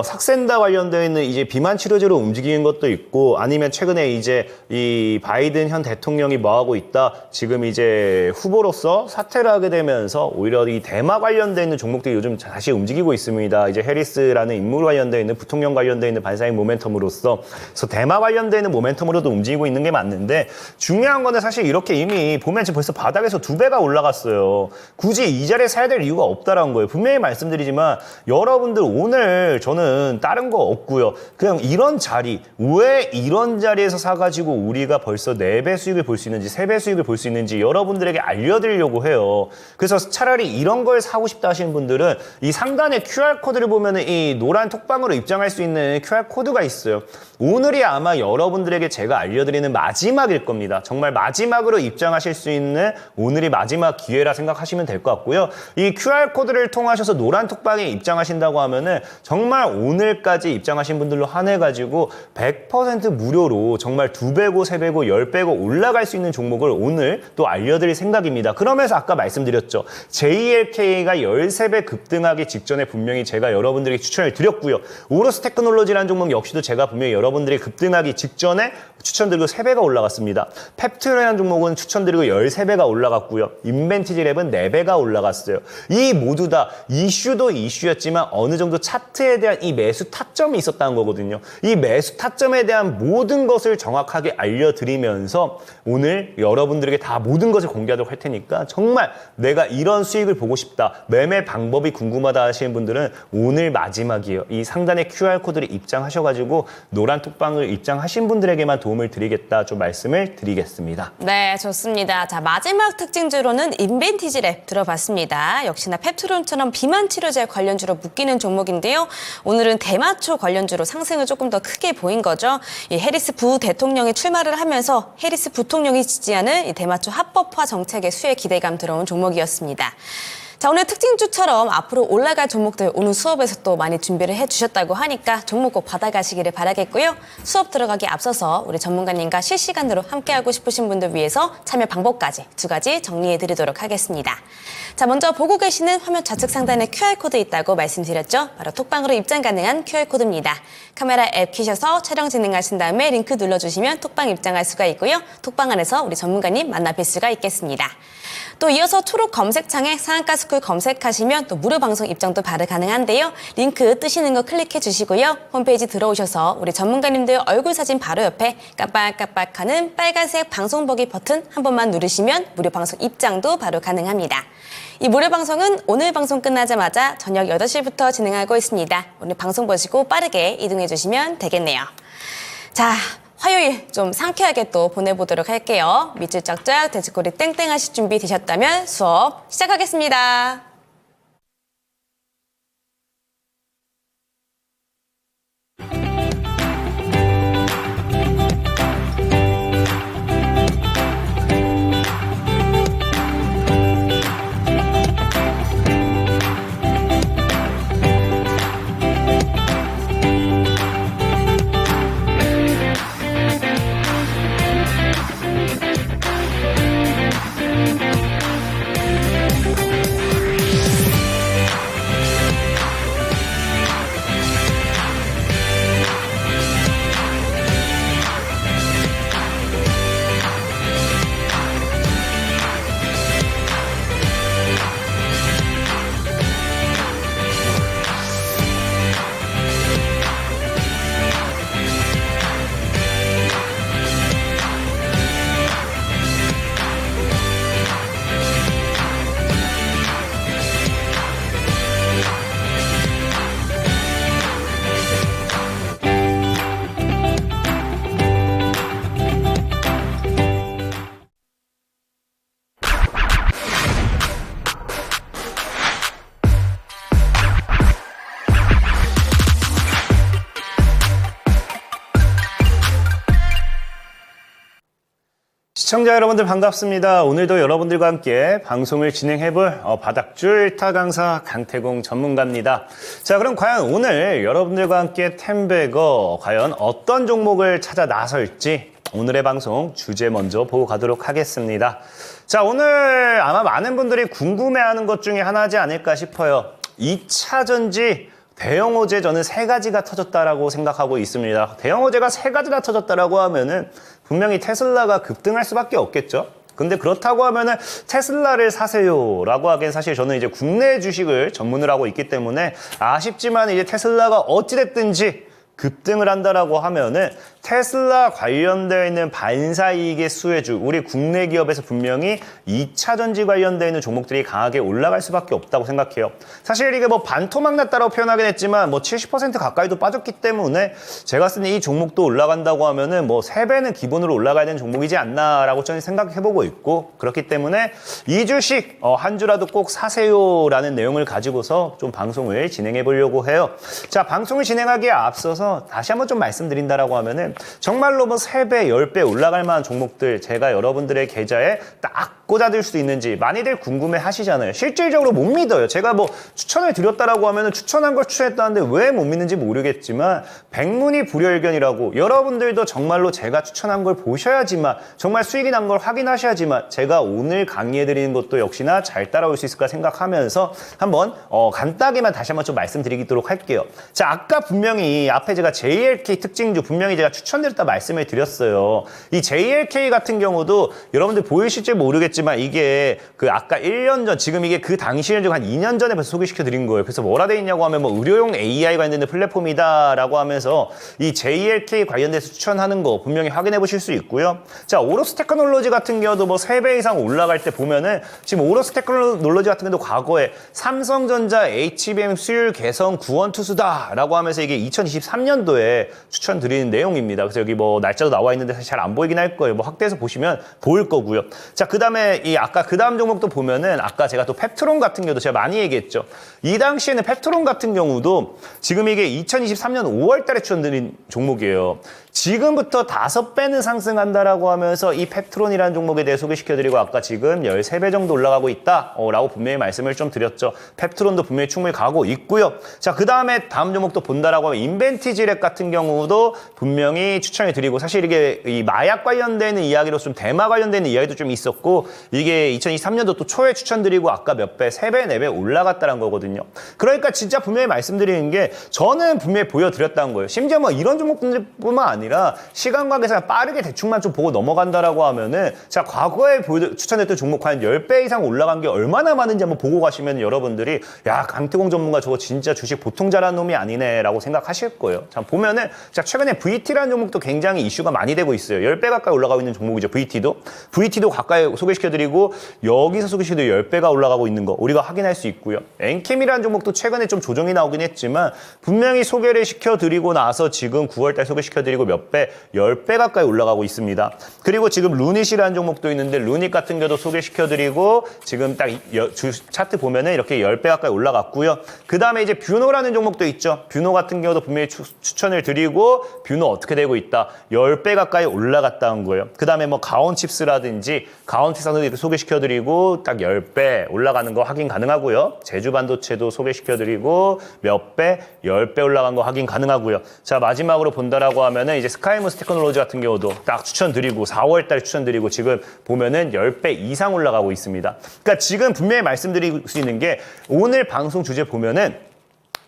삭센다 관련되어 있는 이제 비만 치료제로 움직이는 것도 있고 아니면 최근에 이제 이제 이 바이든 현 대통령이 뭐하고 있다. 지금 이제 후보로서 사퇴를 하게 되면서 오히려 이 대마 관련돼 있는 종목들이 요즘 다시 움직이고 있습니다. 이제 해리스라는 인물 관련돼 있는 부통령 관련돼 있는 반사익 모멘텀으로서 그래서 대마 관련돼 있는 모멘텀으로도 움직이고 있는 게 맞는데 중요한 거는 사실 이렇게 이미 보면 지금 벌써 바닥에서 2배가 올라갔어요. 굳이 이 자리에 사야 될 이유가 없다라는 거예요. 분명히 말씀드리지만 여러분들 오늘 저는 다른 거 없고요. 그냥 이런 자리, 왜 이런 자리에서 사가지고 우리가 벌써 4배 수익을 볼 수 있는지 3배 수익을 볼 수 있는지 여러분들에게 알려드리려고 해요. 그래서 차라리 이런 걸 사고 싶다 하시는 분들은 이 상단에 QR코드를 보면 이 노란 톡방으로 입장할 수 있는 QR코드가 있어요. 오늘이 아마 여러분들에게 제가 알려드리는 마지막일 겁니다. 정말 마지막으로 입장하실 수 있는 오늘이 마지막 기회라 생각하시면 될 것 같고요. 이 QR코드를 통하셔서 노란 톡방에 입장하신다고 하면은 정말 오늘까지 입장하신 분들로 한해가지고 100% 무료로 정말 2배고 3배고 10배고 올라갈 수 있는 종목을 오늘 또 알려드릴 생각입니다. 그러면서 아까 말씀드렸죠. JLK가 13배 급등하기 직전에 분명히 제가 여러분들에게 추천을 드렸고요. 오로스 테크놀로지라는 종목 역시도 제가 분명히 여러분들이 급등하기 직전에 추천드리고 3배가 올라갔습니다. 펩트라는 종목은 추천드리고 13배가 올라갔고요. 인벤티지랩은 4배가 올라갔어요. 이 모두 다 이슈도 이슈였지만 어느 정도 차트에 대한 이 매수 타점이 있었다는 거거든요. 이 매수 타점에 대한 모든 것을 정확하게 알려드리면서 오늘 여러분들에게 다 모든 것을 공개하도록 할 테니까 정말 내가 이런 수익을 보고 싶다. 매매 방법이 궁금하다 하시는 분들은 오늘 마지막이에요. 이 상단에 QR코드를 입장하셔가지고 노란 톡방을 입장하신 분들에게만 도움을 드리겠다 좀 말씀을 드리겠습니다. 네, 좋습니다. 자, 마지막 특징주로는 인벤티지랩 들어봤습니다. 역시나 펩트론처럼 비만 치료제 관련주로 묶이는 종목인데요. 오늘은 대마초 관련주로 상승을 조금 더 크게 보인 거죠. 이 해리스 부대통령이 출마를 하면서 해리스 부통령이 지지하는 이 대마초 합법화 정책의 수혜 기대감 들어온 종목이었습니다. 자, 오늘 특징주처럼 앞으로 올라갈 종목들 오늘 수업에서 또 많이 준비를 해주셨다고 하니까 종목 꼭 받아가시기를 바라겠고요. 수업 들어가기 앞서서 우리 전문가님과 실시간으로 함께하고 싶으신 분들 위해서 참여 방법까지 2가지 정리해드리도록 하겠습니다. 자, 먼저 보고 계시는 화면 좌측 상단에 QR코드 있다고 말씀드렸죠. 바로 톡방으로 입장 가능한 QR코드입니다. 카메라 앱 키셔서 촬영 진행하신 다음에 링크 눌러주시면 톡방 입장할 수가 있고요. 톡방 안에서 우리 전문가님 만나 뵐 수가 있겠습니다. 또 이어서 초록 검색창에 상한가스쿨 검색하시면 또 무료 방송 입장도 바로 가능한데요. 링크 뜨시는 거 클릭해 주시고요. 홈페이지 들어오셔서 우리 전문가님들 얼굴 사진 바로 옆에 깜빡깜빡하는 빨간색 방송 보기 버튼 한 번만 누르시면 무료 방송 입장도 바로 가능합니다. 이 무료 방송은 오늘 방송 끝나자마자 저녁 8시부터 진행하고 있습니다. 오늘 방송 보시고 빠르게 이동해 주시면 되겠네요. 자, 화요일 좀 상쾌하게 또 보내보도록 할게요. 밑줄 쫙쫙 돼지꼬리 땡땡 하실 준비 되셨다면 수업 시작하겠습니다. 시청자 여러분들 반갑습니다. 오늘도 여러분들과 함께 방송을 진행해볼 바닥줄 타 강사 강태공 전문가입니다. 자, 그럼 과연 오늘 여러분들과 함께 템베거 과연 어떤 종목을 찾아 나설지 오늘의 방송 주제 먼저 보고 가도록 하겠습니다. 자, 오늘 아마 많은 분들이 궁금해하는 것 중에 하나지 않을까 싶어요. 2차 전지 대형 호재 저는 3가지가 터졌다라고 생각하고 있습니다. 대형 호재가 3가지나 터졌다라고 하면은 분명히 테슬라가 급등할 수밖에 없겠죠. 근데 그렇다고 하면은 테슬라를 사세요라고 하기엔 사실 저는 이제 국내 주식을 전문을 하고 있기 때문에 아쉽지만 이제 테슬라가 어찌됐든지 급등을 한다라고 하면은 테슬라 관련되어 있는 반사이익의 수혜주, 우리 국내 기업에서 분명히 2차 전지 관련되어 있는 종목들이 강하게 올라갈 수밖에 없다고 생각해요. 사실 이게 뭐 반토막 났다라고 표현하긴 했지만 뭐 70% 가까이도 빠졌기 때문에 제가 쓰는 이 종목도 올라간다고 하면은 뭐 3배는 기본으로 올라가야 되는 종목이지 않나라고 저는 생각해보고 있고, 그렇기 때문에 이 주식 한 주라도 꼭 사세요라는 내용을 가지고서 좀 방송을 진행해 보려고 해요. 자, 방송을 진행하기에 앞서서 다시 한번 좀 말씀드린다라고 하면은 정말로 뭐 3배, 10배 올라갈 만한 종목들 제가 여러분들의 계좌에 딱 꽂아둘 수 있는지 많이들 궁금해 하시잖아요. 실질적으로 못 믿어요. 제가 뭐 추천을 드렸다라고 하면은 추천한 걸 추천했다는데 왜 못 믿는지 모르겠지만 백문이 불여일견이라고, 여러분들도 정말로 제가 추천한 걸 보셔야지만 정말 수익이 난 걸 확인하셔야지만 제가 오늘 강의해드리는 것도 역시나 잘 따라올 수 있을까 생각하면서 한번 간단하게만 다시 한번 좀 말씀드리도록 할게요. 자, 아까 분명히 앞에 제가 JLK 특징주 분명히 제가 추천드렸다 말씀을 드렸어요. 이 JLK 같은 경우도 여러분들 보이실지 모르겠지만 이게 그 아까 1년 전, 지금 이게 그 당시에 한 2년 전에 벌써 소개시켜 드린 거예요. 그래서 뭐라 돼 있냐고 하면 뭐 의료용 AI 관련된 플랫폼이다라고 하면서 이 JLK 관련돼서 추천하는 거 분명히 확인해 보실 수 있고요. 자, 오로스 테크놀로지 같은 경우도 뭐 3배 이상 올라갈 때 보면은 지금 오로스 테크놀로지 같은 경우도 과거에 삼성전자 HBM 수율 개선 구원투수다라고 하면서 이게 2023년도에 추천드리는 내용입니다. 그래서 여기 뭐 날짜도 나와 있는데 사실 잘 안 보이긴 할 거예요. 뭐 확대해서 보시면 보일 거고요. 자, 그 다음에 이 아까 그 다음 종목도 보면은 아까 제가 또 펩트론 같은 경우도 제가 많이 얘기했죠. 이 당시에는 펩트론 같은 경우도 지금 이게 2023년 5월 달에 추천드린 종목이에요. 지금부터 5배는 상승한다라고 하면서 이 펩트론이라는 종목에 대해 소개시켜드리고 아까 지금 13배 정도 올라가고 있다라고 분명히 말씀을 좀 드렸죠. 펩트론도 분명히 충분히 가고 있고요. 자, 그 다음에 다음 종목도 본다라고 하면 인벤티지랩 같은 경우도 분명히 추천을 드리고, 사실 이게 이 마약 관련되는 이야기로 좀 대마 관련되는 이야기도 좀 있었고, 이게 2023년도 또 초에 추천드리고 아까 몇 배, 3배, 4배 올라갔다는 거거든요. 그러니까 진짜 분명히 말씀드리는 게 저는 분명히 보여드렸다는 거예요. 심지어 뭐 이런 종목들뿐만 아니라 시간 관계상 빠르게 대충만 좀 보고 넘어간다라고 하면은, 자, 과거에 추천했던 종목 한 10배 이상 올라간 게 얼마나 많은지 한번 보고 가시면 여러분들이 야, 강태공 전문가 저거 진짜 주식 보통 잘하는 놈이 아니네 라고 생각하실 거예요. 자, 보면은 자, 최근에 VT라는 종목도 굉장히 이슈가 많이 되고 있어요. 10배 가까이 올라가고 있는 종목이죠. VT도 가까이 소개시켜드리고 여기서 소개시켜드리고 10배가 올라가고 있는 거 우리가 확인할 수 있고요. 엔캠이라는 종목도 최근에 좀 조정이 나오긴 했지만 분명히 소개를 시켜드리고 나서 지금 9월달 소개시켜드리고 몇 배, 10배 가까이 올라가고 있습니다. 그리고 지금 루닛이라는 종목도 있는데 루닛 같은 경우도 소개시켜드리고 지금 딱 차트 보면은 이렇게 10배 가까이 올라갔고요. 그 다음에 이제 뷰노라는 종목도 있죠. 뷰노 같은 경우도 분명히 추천을 드리고 뷰노 어떻게 되고 있다. 10배 가까이 올라갔다는 거예요. 그 다음에 뭐 가온칩스라든지 가온칩스도 이렇게 소개시켜드리고 딱 10배 올라가는 거 확인 가능하고요. 제주반도체도 소개시켜드리고 몇 배, 10배 올라간 거 확인 가능하고요. 자, 마지막으로 본다라고 하면은 이제 스카이무스 테크놀로지 같은 경우도 딱 추천드리고 4월달에 추천드리고 지금 보면은 10배 이상 올라가고 있습니다. 그러니까 지금 분명히 말씀드릴 수 있는 게 오늘 방송 주제 보면은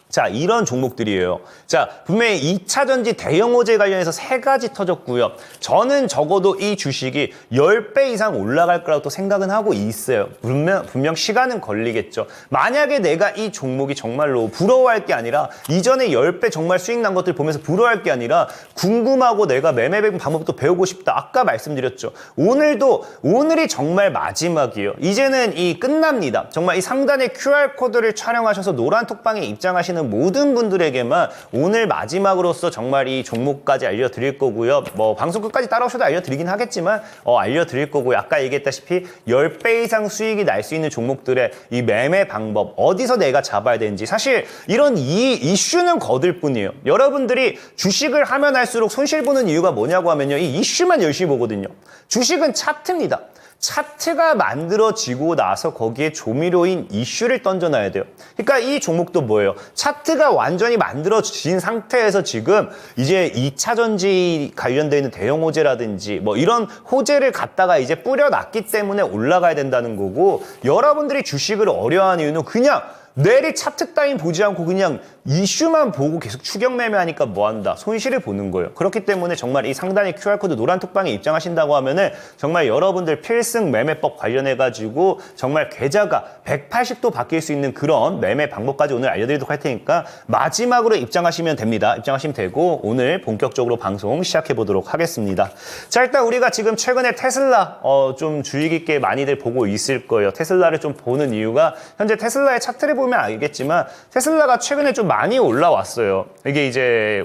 자, 이런 종목들이에요. 자, 분명히 2차 전지 대형 호재 관련해서 3가지 터졌고요. 저는 적어도 이 주식이 10배 이상 올라갈 거라고 또 생각은 하고 있어요. 분명 시간은 걸리겠죠. 만약에 내가 이 종목이 정말로 부러워할 게 아니라 이전에 10배 정말 수익 난 것들 보면서 부러워할 게 아니라 궁금하고 내가 매매 방법도 배우고 싶다. 아까 말씀드렸죠. 오늘이 정말 마지막이에요. 이제는 이 끝납니다. 정말 이 상단에 QR코드를 촬영하셔서 노란 톡방에 입장하시는 모든 분들에게만 오늘 마지막으로서 정말 이 종목까지 알려드릴 거고요. 뭐 방송 끝까지 따라오셔도 알려드리긴 하겠지만 알려드릴 거고요. 아까 얘기했다시피 10배 이상 수익이 날 수 있는 종목들의 이 매매 방법, 어디서 내가 잡아야 되는지, 사실 이런 이슈는 거들 뿐이에요. 여러분들이 주식을 하면 할수록 손실 보는 이유가 뭐냐고 하면요, 이 이슈만 열심히 보거든요. 주식은 차트입니다. 차트가 만들어지고 나서 거기에 조미료인 이슈를 던져놔야 돼요. 그러니까 이 종목도 뭐예요? 차트가 완전히 만들어진 상태에서 지금 이제 2차 전지 관련되어 있는 대형 호재라든지 뭐 이런 호재를 갖다가 이제 뿌려놨기 때문에 올라가야 된다는 거고, 여러분들이 주식을 어려워하는 이유는 그냥 내일 차트 따윈 보지 않고 그냥 이슈만 보고 계속 추격 매매하니까 뭐한다? 손실을 보는 거예요. 그렇기 때문에 정말 이 상단에 QR코드 노란 톡방에 입장하신다고 하면은 정말 여러분들 필승 매매법 관련해가지고 정말 계좌가 180도 바뀔 수 있는 그런 매매 방법까지 오늘 알려드리도록 할 테니까 마지막으로 입장하시면 됩니다. 입장하시면 되고 오늘 본격적으로 방송 시작해 보도록 하겠습니다. 자, 일단 우리가 지금 최근에 테슬라 좀 주의 깊게 많이들 보고 있을 거예요. 테슬라를 좀 보는 이유가 현재 테슬라의 차트를 보면 알겠지만 테슬라가 최근에 좀 많이 올라왔어요. 이게 이제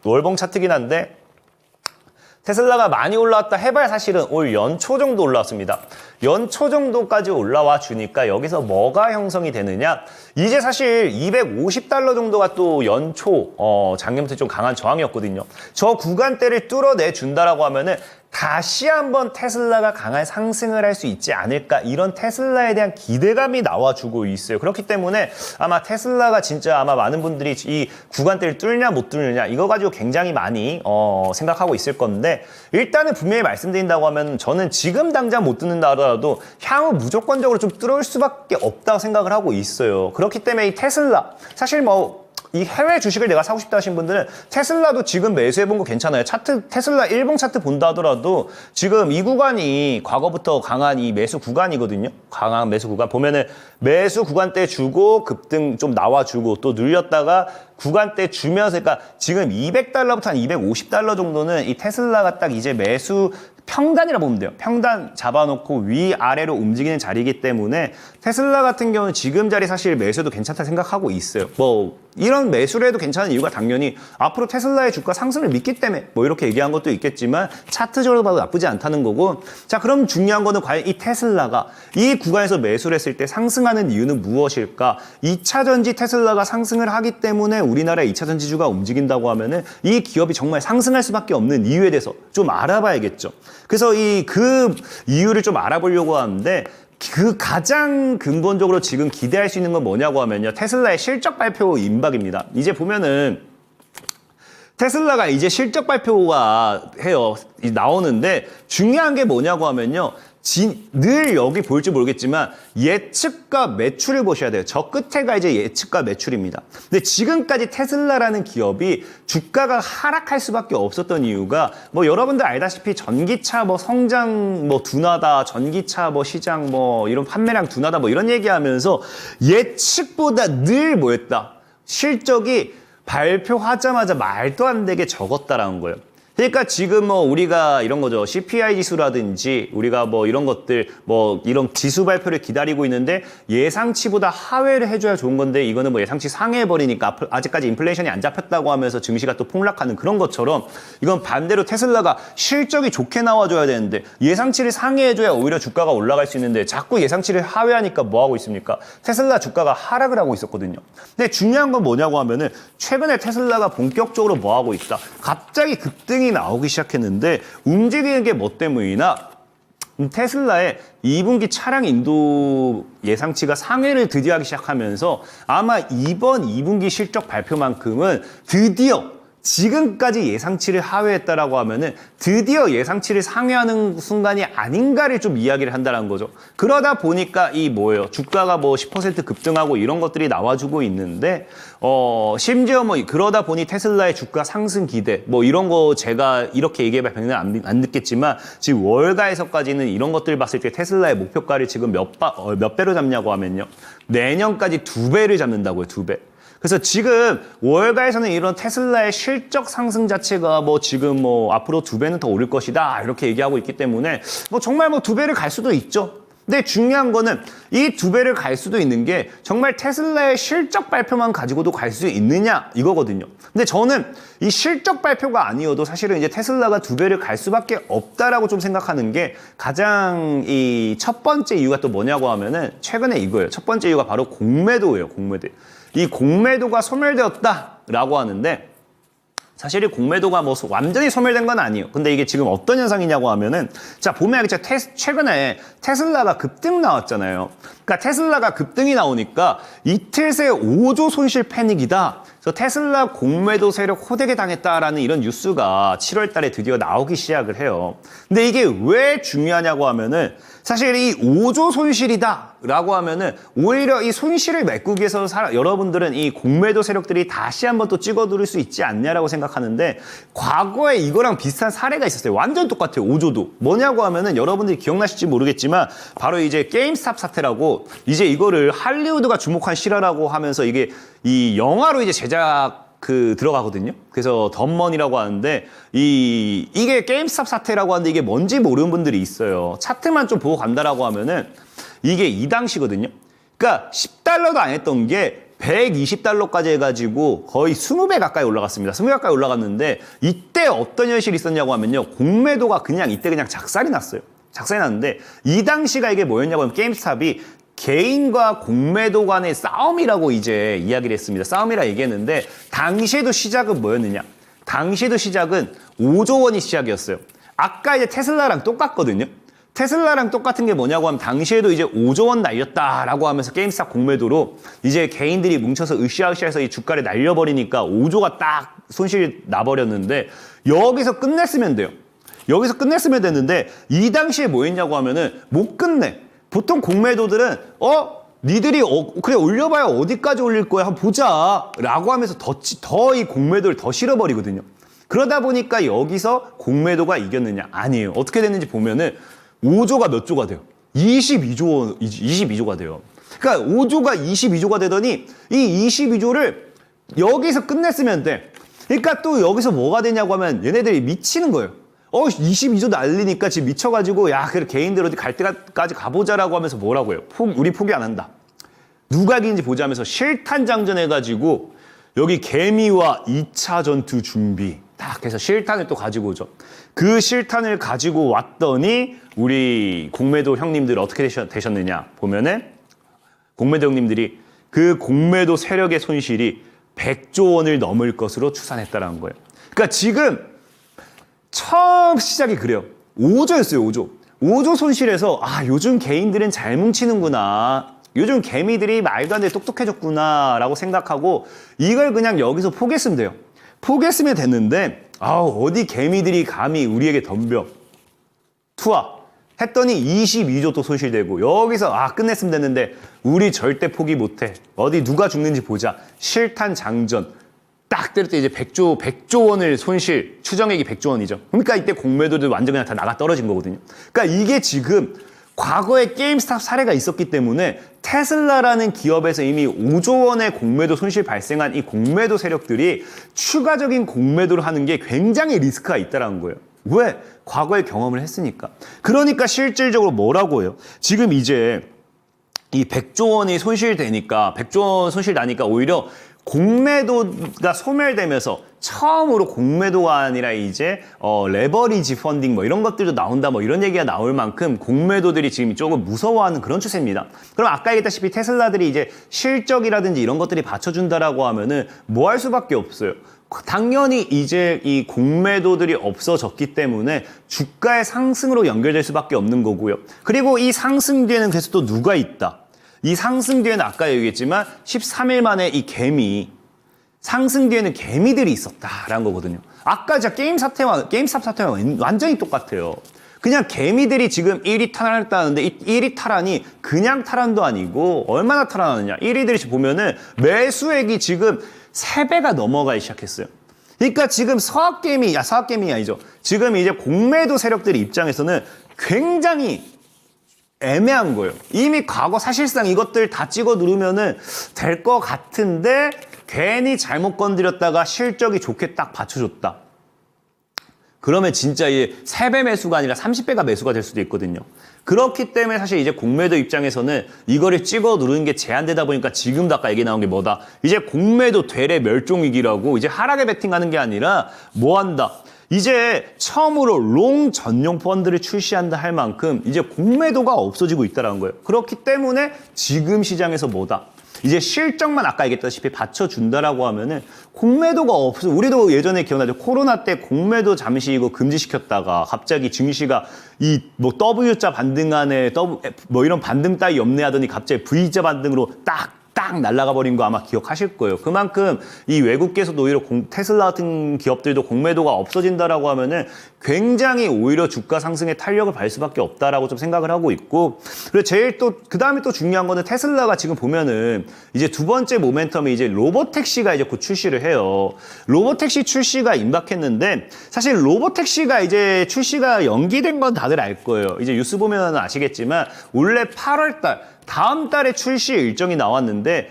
월봉 차트긴 한데 테슬라가 많이 올라왔다 해봐야 사실은 올 연초 정도 올라왔습니다. 연초 정도까지 올라와 주니까 여기서 뭐가 형성이 되느냐? 이제 사실 250달러 정도가 또 연초 작년부터 좀 강한 저항이었거든요. 저 구간대를 뚫어내 준다라고 하면은 다시 한번 테슬라가 강한 상승을 할 수 있지 않을까, 이런 테슬라에 대한 기대감이 나와주고 있어요. 그렇기 때문에 아마 테슬라가 진짜 아마 많은 분들이 이 구간대를 뚫냐 못 뚫느냐 이거 가지고 굉장히 많이 생각하고 있을 건데, 일단은 분명히 말씀드린다고 하면 저는 지금 당장 못 뚫는다 하더라도 향후 무조건적으로 좀 뚫을 수밖에 없다고 생각을 하고 있어요. 그렇기 때문에 이 테슬라 사실 이 해외 주식을 내가 사고 싶다 하신 분들은 테슬라도 지금 매수해본 거 괜찮아요. 차트, 테슬라 일봉 차트 본다 하더라도 지금 이 구간이 과거부터 강한 이 매수 구간이거든요. 강한 매수 구간. 보면은 매수 구간대 주고 급등 좀 나와주고 또 눌렸다가 구간대 주면서, 그러니까 지금 200달러부터 한 250달러 정도는 이 테슬라가 딱 이제 매수 평단이라 보면 돼요. 평단 잡아놓고 위아래로 움직이는 자리이기 때문에 테슬라 같은 경우는 지금 자리 사실 매수도 괜찮다 생각하고 있어요. 이런 매수를 해도 괜찮은 이유가 당연히 앞으로 테슬라의 주가 상승을 믿기 때문에 이렇게 얘기한 것도 있겠지만 차트적으로 봐도 나쁘지 않다는 거고. 자, 그럼 중요한 거는 과연 이 테슬라가 이 구간에서 매수를 했을 때 상승하는 이유는 무엇일까? 2차 전지 테슬라가 상승을 하기 때문에 우리나라의 2차 전지주가 움직인다고 하면은 이 기업이 정말 상승할 수밖에 없는 이유에 대해서 좀 알아봐야겠죠. 그래서 그 이유를 좀 알아보려고 하는데, 그 가장 근본적으로 지금 기대할 수 있는 건 뭐냐고 하면요, 테슬라의 실적 발표 임박입니다. 이제 보면은 테슬라가 이제 실적 발표가 나오는데 중요한 게 뭐냐고 하면요, 늘 여기 볼지 모르겠지만 예측과 매출을 보셔야 돼요. 저 끝에가 이제 예측과 매출입니다. 근데 지금까지 테슬라라는 기업이 주가가 하락할 수밖에 없었던 이유가 여러분들 알다시피 전기차 성장 둔하다, 전기차 시장 이런 판매량 둔하다 이런 얘기하면서 예측보다 늘 뭐였다? 실적이 발표하자마자 말도 안 되게 적었다라는 거예요. 그러니까 지금 우리가 이런 거죠. CPI 지수라든지 우리가 이런 것들 이런 지수 발표를 기다리고 있는데 예상치보다 하회를 해줘야 좋은 건데 이거는 예상치 상회해버리니까 아직까지 인플레이션이 안 잡혔다고 하면서 증시가 또 폭락하는 그런 것처럼, 이건 반대로 테슬라가 실적이 좋게 나와줘야 되는데 예상치를 상회해줘야 오히려 주가가 올라갈 수 있는데 자꾸 예상치를 하회하니까 뭐하고 있습니까? 테슬라 주가가 하락을 하고 있었거든요. 근데 중요한 건 뭐냐고 하면은 최근에 테슬라가 본격적으로 뭐하고 있다? 갑자기 급등이 나오기 시작했는데 움직이는 게 뭐 때문이나, 테슬라의 2분기 차량 인도 예상치가 상회를 드디어 하기 시작하면서 아마 이번 2분기 실적 발표만큼은 드디어 지금까지 예상치를 하회했다라고 하면은 드디어 예상치를 상회하는 순간이 아닌가를 좀 이야기를 한다는 거죠. 그러다 보니까 주가가 10% 급등하고 이런 것들이 나와주고 있는데, 심지어 그러다 보니 테슬라의 주가 상승 기대 이런 거 제가 이렇게 얘기해봐야 별로 안 듣겠지만 지금 월가에서까지는 이런 것들 봤을 때 테슬라의 목표가를 지금 몇 배로 잡냐고 하면요, 내년까지 2배를 잡는다고요. 2배. 그래서 지금 월가에서는 이런 테슬라의 실적 상승 자체가 지금 앞으로 2배는 더 오를 것이다 이렇게 얘기하고 있기 때문에 정말 2배를 갈 수도 있죠. 근데 중요한 거는 이 2배를 갈 수도 있는 게 정말 테슬라의 실적 발표만 가지고도 갈 수 있느냐 이거거든요. 근데 저는 이 실적 발표가 아니어도 사실은 이제 테슬라가 2배를 갈 수밖에 없다라고 좀 생각하는 게, 가장 이 첫 번째 이유가 또 뭐냐고 하면은 최근에 이거예요. 첫 번째 이유가 바로 공매도예요. 공매도. 이 공매도가 소멸되었다라고 하는데, 사실 이 공매도가 완전히 소멸된 건 아니에요. 근데 이게 지금 어떤 현상이냐고 하면은, 자, 보면 알겠죠. 최근에 테슬라가 급등 나왔잖아요. 그러니까 테슬라가 급등이 나오니까 이틀 새 5조 손실 패닉이다. 그래서 테슬라 공매도 세력 호되게 당했다라는 이런 뉴스가 7월 달에 드디어 나오기 시작을 해요. 근데 이게 왜 중요하냐고 하면은, 사실 이 5조 손실이다라고 하면은 오히려 이 손실을 메꾸기 위해서 여러분들은 이 공매도 세력들이 다시 한번 또 찍어 누를 수 있지 않냐라고 생각하는데 과거에 이거랑 비슷한 사례가 있었어요. 완전 똑같아요. 5조도. 뭐냐고 하면은 여러분들이 기억나실지 모르겠지만 바로 이제 게임스탑 사태라고 이제 이거를 할리우드가 주목한 실화라고 하면서 이게 이 영화로 이제 제작 들어가거든요. 그래서 덤먼이라고 하는데 이게 게임스탑 사태라고 하는데 이게 뭔지 모르는 분들이 있어요. 차트만 좀 보고 간다라고 하면은 이게 이 당시거든요. 그러니까 10달러도 안 했던 게 120달러까지 해가지고 거의 20배 가까이 올라갔습니다. 20배 가까이 올라갔는데 이때 어떤 현실이 있었냐고 하면요. 공매도가 이때 그냥 작살이 났어요. 작살이 났는데 이 당시가 이게 뭐였냐고 하면 게임스탑이 개인과 공매도 간의 싸움이라고 이제 이야기를 했습니다. 싸움이라 얘기했는데 당시에도 시작은 뭐였느냐? 당시에도 시작은 5조 원이 시작이었어요. 아까 이제 테슬라랑 똑같거든요. 테슬라랑 똑같은 게 뭐냐고 하면 당시에도 이제 5조 원 날렸다라고 하면서 게임스탑 공매도로 이제 개인들이 뭉쳐서 으쌰으쌰해서 이 주가를 날려버리니까 5조가 딱 손실이 나버렸는데 여기서 끝냈으면 돼요. 여기서 끝냈으면 됐는데 이 당시에 뭐 했냐고 하면은 못 끝내. 보통 공매도들은 니들이 그래 올려봐야 어디까지 올릴 거야 한번 보자 라고 하면서 더 이 공매도를 더 실어버리거든요. 그러다 보니까 여기서 공매도가 이겼느냐? 아니에요. 어떻게 됐는지 보면은 5조가 몇 조가 돼요? 22조가 돼요. 그러니까 5조가 22조가 되더니 이 22조를 여기서 끝냈으면 돼. 그러니까 또 여기서 뭐가 되냐고 하면 얘네들이 미치는 거예요. 22조 날리니까 지금 미쳐가지고 야 그래 개인들 어디 갈 때까지 가보자라고 하면서 뭐라고 해요? 우리 포기 안 한다. 누가 이긴지 보자면서 실탄 장전해가지고 여기 개미와 2차 전투 준비 딱 해서 실탄을 또 가지고 오죠. 그 실탄을 가지고 왔더니 우리 공매도 형님들 어떻게 되셨느냐 보면은 공매도 형님들이 그 공매도 세력의 손실이 100조 원을 넘을 것으로 추산했다는 거예요. 그러니까 지금 처음 시작이 그래요. 5조였어요, 5조. 5조 손실에서 요즘 개인들은 잘 뭉치는구나. 요즘 개미들이 말도 안 되게 똑똑해졌구나 라고 생각하고 이걸 그냥 여기서 포기했으면 돼요. 포기했으면 됐는데 어디 개미들이 감히 우리에게 덤벼. 투하. 했더니 22조 또 손실되고 여기서 끝냈으면 됐는데 우리 절대 포기 못해. 어디 누가 죽는지 보자. 실탄 장전. 딱 때릴 때 이제 100조 원을 손실, 추정액이 100조 원이죠. 그러니까 이때 공매도들 완전 그냥 다 나가 떨어진 거거든요. 그러니까 이게 지금 과거에 게임스탑 사례가 있었기 때문에 테슬라라는 기업에서 이미 5조 원의 공매도 손실 발생한 이 공매도 세력들이 추가적인 공매도를 하는 게 굉장히 리스크가 있다는 거예요. 왜? 과거에 경험을 했으니까. 그러니까 실질적으로 뭐라고 해요? 지금 이제 이 100조 원이 손실되니까, 100조 원 손실 나니까 오히려 공매도가 소멸되면서 처음으로 공매도가 아니라 이제 레버리지 펀딩 뭐 이런 것들도 나온다 뭐 이런 얘기가 나올 만큼 공매도들이 지금 조금 무서워하는 그런 추세입니다. 그럼 아까 얘기했다시피 테슬라들이 이제 실적이라든지 이런 것들이 받쳐준다라고 하면은 뭐 할 수밖에 없어요. 당연히 이제 이 공매도들이 없어졌기 때문에 주가의 상승으로 연결될 수밖에 없는 거고요. 그리고 이 상승 뒤에는 그래서 또 누가 있다. 이 상승 뒤에는 아까 얘기했지만 13일 만에 이 상승 뒤에는 개미들이 있었다라는 거거든요. 아까 진짜 게임스탑 사태와 완전히 똑같아요. 그냥 개미들이 지금 1위 탈환했다는데 이 1위 탈환이 그냥 탈환도 아니고 얼마나 탈환하느냐. 1위들이 보면은 매수액이 지금 3배가 넘어가기 시작했어요. 그러니까 지금 서학개미 아니죠. 지금 이제 공매도 세력들 입장에서는 굉장히 애매한 거예요. 이미 과거 사실상 이것들 다 찍어 누르면은 될 것 같은데 괜히 잘못 건드렸다가 실적이 좋게 딱 받쳐줬다. 그러면 진짜 이게 3배 매수가 아니라 30배가 매수가 될 수도 있거든요. 그렇기 때문에 사실 이제 공매도 입장에서는 이거를 찍어 누르는 게 제한되다 보니까 지금도 아까 얘기 나온 게 뭐다. 이제 공매도 되레 멸종위기라고 이제 하락에 베팅하는 게 아니라 뭐 한다. 이제 처음으로 롱 전용 펀드를 출시한다 할 만큼 이제 공매도가 없어지고 있다는 거예요. 그렇기 때문에 지금 시장에서 뭐다. 이제 실적만 아까 얘기했다시피 받쳐준다라고 하면은 공매도가 없어. 우리도 예전에 기억나죠? 코로나 때 공매도 잠시 이거 금지시켰다가 갑자기 증시가 이 뭐 W자 반등 안에 뭐 이런 반등 따위 염내하더니 갑자기 V자 반등으로 딱 날아가 버린 거 아마 기억하실 거예요. 그만큼 이 외국계에서도 오히려 테슬라 같은 기업들도 공매도가 없어진다라고 하면은 굉장히 오히려 주가 상승에 탄력을 발할 수밖에 없다라고 좀 생각을 하고 있고, 그리고 제일 또 그다음에 또 중요한 거는 테슬라가 지금 보면은 이제 두 번째 모멘텀이 이제 로보택시가 이제 곧 출시를 해요. 로보택시 출시가 임박했는데 사실 로보택시가 이제 출시가 연기된 건 다들 알 거예요. 이제 뉴스 보면 아시겠지만 원래 8월 달 다음 달에 출시 일정이 나왔는데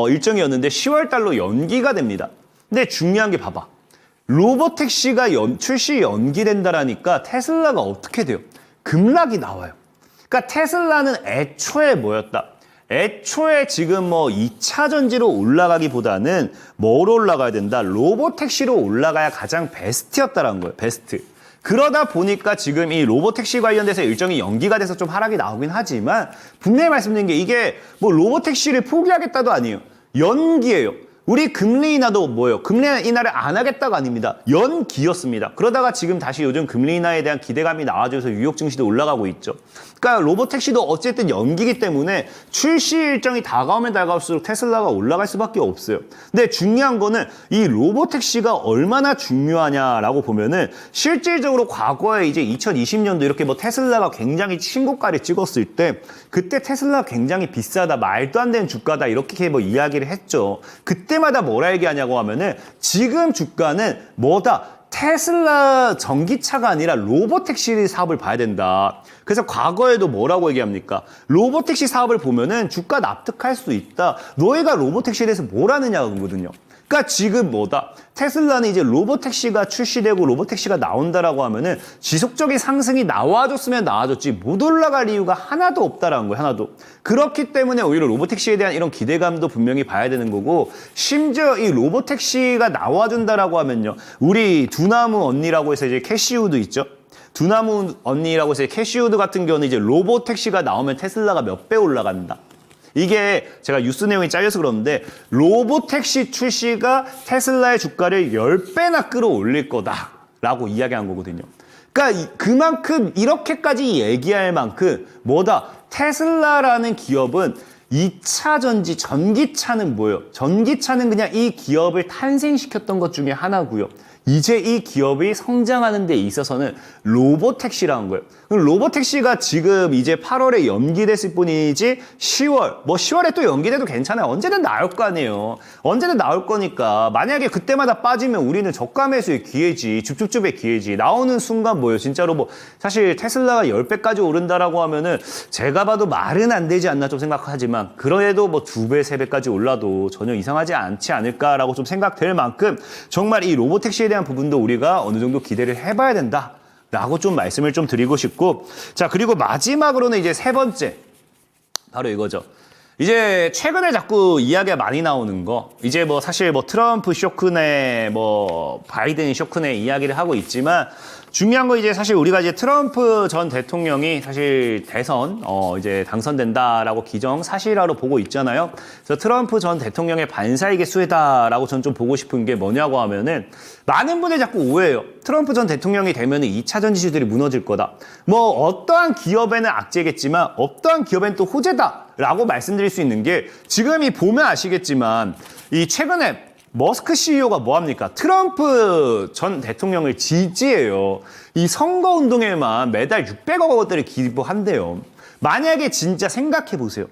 일정이었는데 10월 달로 연기가 됩니다. 근데 중요한 게 봐봐. 로보택시가 출시 연기된다라니까 테슬라가 어떻게 돼요? 급락이 나와요. 그러니까 테슬라는 애초에 뭐였다? 애초에 지금 뭐 2차 전지로 올라가기보다는 뭐로 올라가야 된다? 로보택시로 올라가야 가장 베스트였다라는 거예요. 베스트. 그러다 보니까 지금 이 로보택시 관련돼서 일정이 연기가 돼서 좀 하락이 나오긴 하지만 분명히 말씀드린 게 이게 뭐 로보택시를 포기하겠다도 아니에요. 연기예요. 우리 금리 인하도 뭐예요? 금리 인하를 안 하겠다가 아닙니다. 연기였습니다. 그러다가 지금 다시 요즘 금리 인하에 대한 기대감이 나와줘서 뉴욕 증시도 올라가고 있죠. 그러니까 로보택시도 어쨌든 연기이기 때문에 출시 일정이 다가오면 다가올수록 테슬라가 올라갈 수밖에 없어요. 근데 중요한 거는 이 로보택시가 얼마나 중요하냐라고 보면은 실질적으로 과거에 이제 2020년도 이렇게 뭐 테슬라가 굉장히 신고가를 찍었을 때 그때 테슬라가 굉장히 비싸다, 말도 안 되는 주가다 이렇게 뭐 이야기를 했죠. 그때마다 뭐라 얘기하냐고 하면은 지금 주가는 뭐다? 테슬라 전기차가 아니라 로보택시 사업을 봐야 된다. 그래서 과거에도 뭐라고 얘기합니까? 로보택시 사업을 보면은 주가 납득할 수 있다. 너희가 로보택시에 대해서 뭘 아느냐거든요. 그러니까 지금 뭐다? 테슬라는 이제 로보택시가 출시되고 로보택시가 나온다라고 하면은 지속적인 상승이 나와줬으면 나와줬지 못 올라갈 이유가 하나도 없다라는 거예요. 하나도. 그렇기 때문에 오히려 로보택시에 대한 이런 기대감도 분명히 봐야 되는 거고, 심지어 이 로보택시가 나와준다라고 하면요. 우리 두나무 언니라고 해서 이제 캐시우드 있죠? 두나무 언니라고 해서 캐시우드 같은 경우는 이제 로보택시가 나오면 테슬라가 몇 배 올라간다. 이게 제가 뉴스 내용이 잘려서 그러는데 로보택시 출시가 테슬라의 주가를 10배나 끌어올릴 거다라고 이야기한 거거든요. 그러니까 그만큼 이렇게까지 얘기할 만큼 뭐다? 테슬라라는 기업은 2차 전지, 전기차는 뭐예요? 전기차는 그냥 이 기업을 탄생시켰던 것 중에 하나고요. 이제 이 기업이 성장하는 데 있어서는 로보택시라는 거예요. 그럼 로보택시가 지금 이제 8월에 연기됐을 뿐이지 10월에 또 연기돼도 괜찮아요. 언제든 나올 거 아니에요. 언제든 나올 거니까 만약에 그때마다 빠지면 우리는 저가 매수의 기회지, 줍줍줍의 기회지. 나오는 순간 뭐예요? 진짜로 뭐 사실 테슬라가 10배까지 오른다라고 하면은 제가 봐도 말은 안 되지 않나 좀 생각하지만 그래도 뭐 2배, 3배까지 올라도 전혀 이상하지 않지 않을까라고 좀 생각될 만큼 정말 이 로보택시에 대한 부분도 우리가 어느 정도 기대를 해봐야 된다. 라고 좀 말씀을 좀 드리고 싶고, 자, 그리고 마지막으로는 이제 세 번째. 바로 이거죠. 이제 최근에 자꾸 이야기가 많이 나오는 거, 이제 뭐 사실 뭐 트럼프 쇼크네, 뭐 바이든 쇼크네 이야기를 하고 있지만, 중요한 거 이제 사실 우리가 이제 트럼프 전 대통령이 사실 대선 이제 당선된다라고 기정사실화로 보고 있잖아요. 그래서 트럼프 전 대통령의 반사이익의 수혜다라고 전 좀 보고 싶은 게 뭐냐고 하면은 많은 분들이 자꾸 오해해요. 트럼프 전 대통령이 되면은 2차 전지주들이 무너질 거다. 뭐 어떠한 기업에는 악재겠지만 어떠한 기업에는 또 호재다라고 말씀드릴 수 있는 게 지금 이 보면 아시겠지만 이 최근에 머스크 CEO가 뭐합니까? 트럼프 전 대통령을 지지해요. 이 선거운동에만 매달 600억 원대를 기부한대요. 만약에 진짜 생각해보세요.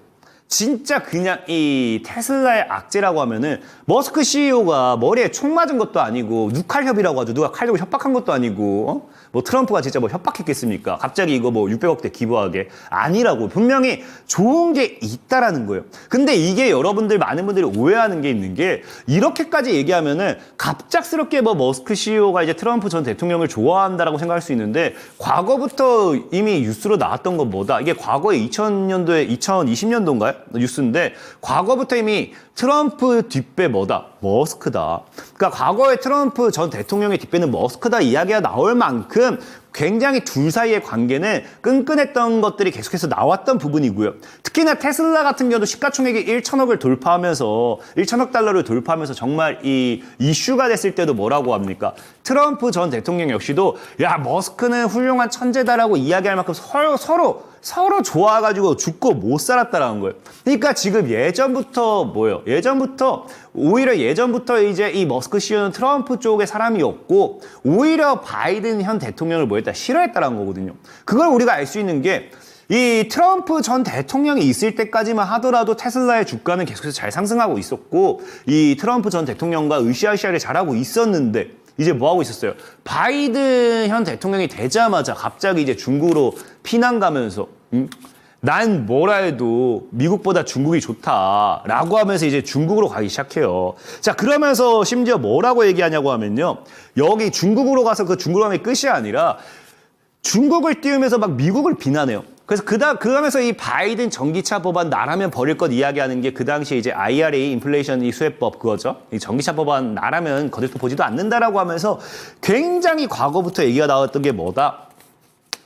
진짜 그냥 이 테슬라의 악재라고 하면은 머스크 CEO가 머리에 총 맞은 것도 아니고 누칼협이라고 하죠. 누가 칼 들고 협박한 것도 아니고 뭐 트럼프가 진짜 뭐 협박했겠습니까? 갑자기 이거 뭐 600억대 기부하게 아니라고 분명히 좋은 게 있다라는 거예요. 근데 이게 여러분들 많은 분들이 오해하는 게 있는 게 이렇게까지 얘기하면은 갑작스럽게 뭐 머스크 CEO가 이제 트럼프 전 대통령을 좋아한다라고 생각할 수 있는데 과거부터 이미 뉴스로 나왔던 건 뭐다? 이게 과거에 2000년도에 2020년도인가요? 뉴스인데 과거부터 이미 트럼프 뒷배 뭐다? 머스크다. 그러니까 과거에 트럼프 전 대통령의 뒷배는 머스크다 이야기가 나올 만큼 굉장히 둘 사이의 관계는 끈끈했던 것들이 계속해서 나왔던 부분이고요. 특히나 테슬라 같은 경우도 시가총액이 1천억을 돌파하면서 1천억 달러를 돌파하면서 정말 이 이슈가 됐을 때도 뭐라고 합니까? 트럼프 전 대통령 역시도 야 머스크는 훌륭한 천재다라고 이야기할 만큼 서로 좋아가지고 죽고 못 살았다라는 거예요. 그러니까 지금 오히려 예전부터 이제 이 머스크 CEO는 트럼프 쪽의 사람이었고 오히려 바이든 현 대통령을 뭐했다 싫어했다라는 거거든요. 그걸 우리가 알 수 있는 게 이 트럼프 전 대통령이 있을 때까지만 하더라도 테슬라의 주가는 계속해서 잘 상승하고 있었고 이 트럼프 전 대통령과 으쌰으쌰를 잘하고 있었는데 이제 뭐 하고 있었어요? 바이든 현 대통령이 되자마자 갑자기 이제 중국으로 피난 가면서 난 뭐라 해도 미국보다 중국이 좋다라고 하면서 이제 중국으로 가기 시작해요. 자, 그러면서 심지어 뭐라고 얘기하냐고 하면요. 여기 중국으로 가서 그 중국으로 가면 끝이 아니라 중국을 띄우면서 막 미국을 비난해요. 그래서 그러면서 이 바이든 전기차 법안 나라면 버릴 것 이야기하는 게 그 당시에 이제 IRA 인플레이션 이 수혜법 그거죠. 이 전기차 법안 나라면 거들떠 보지도 않는다라고 하면서 굉장히 과거부터 얘기가 나왔던 게 뭐다?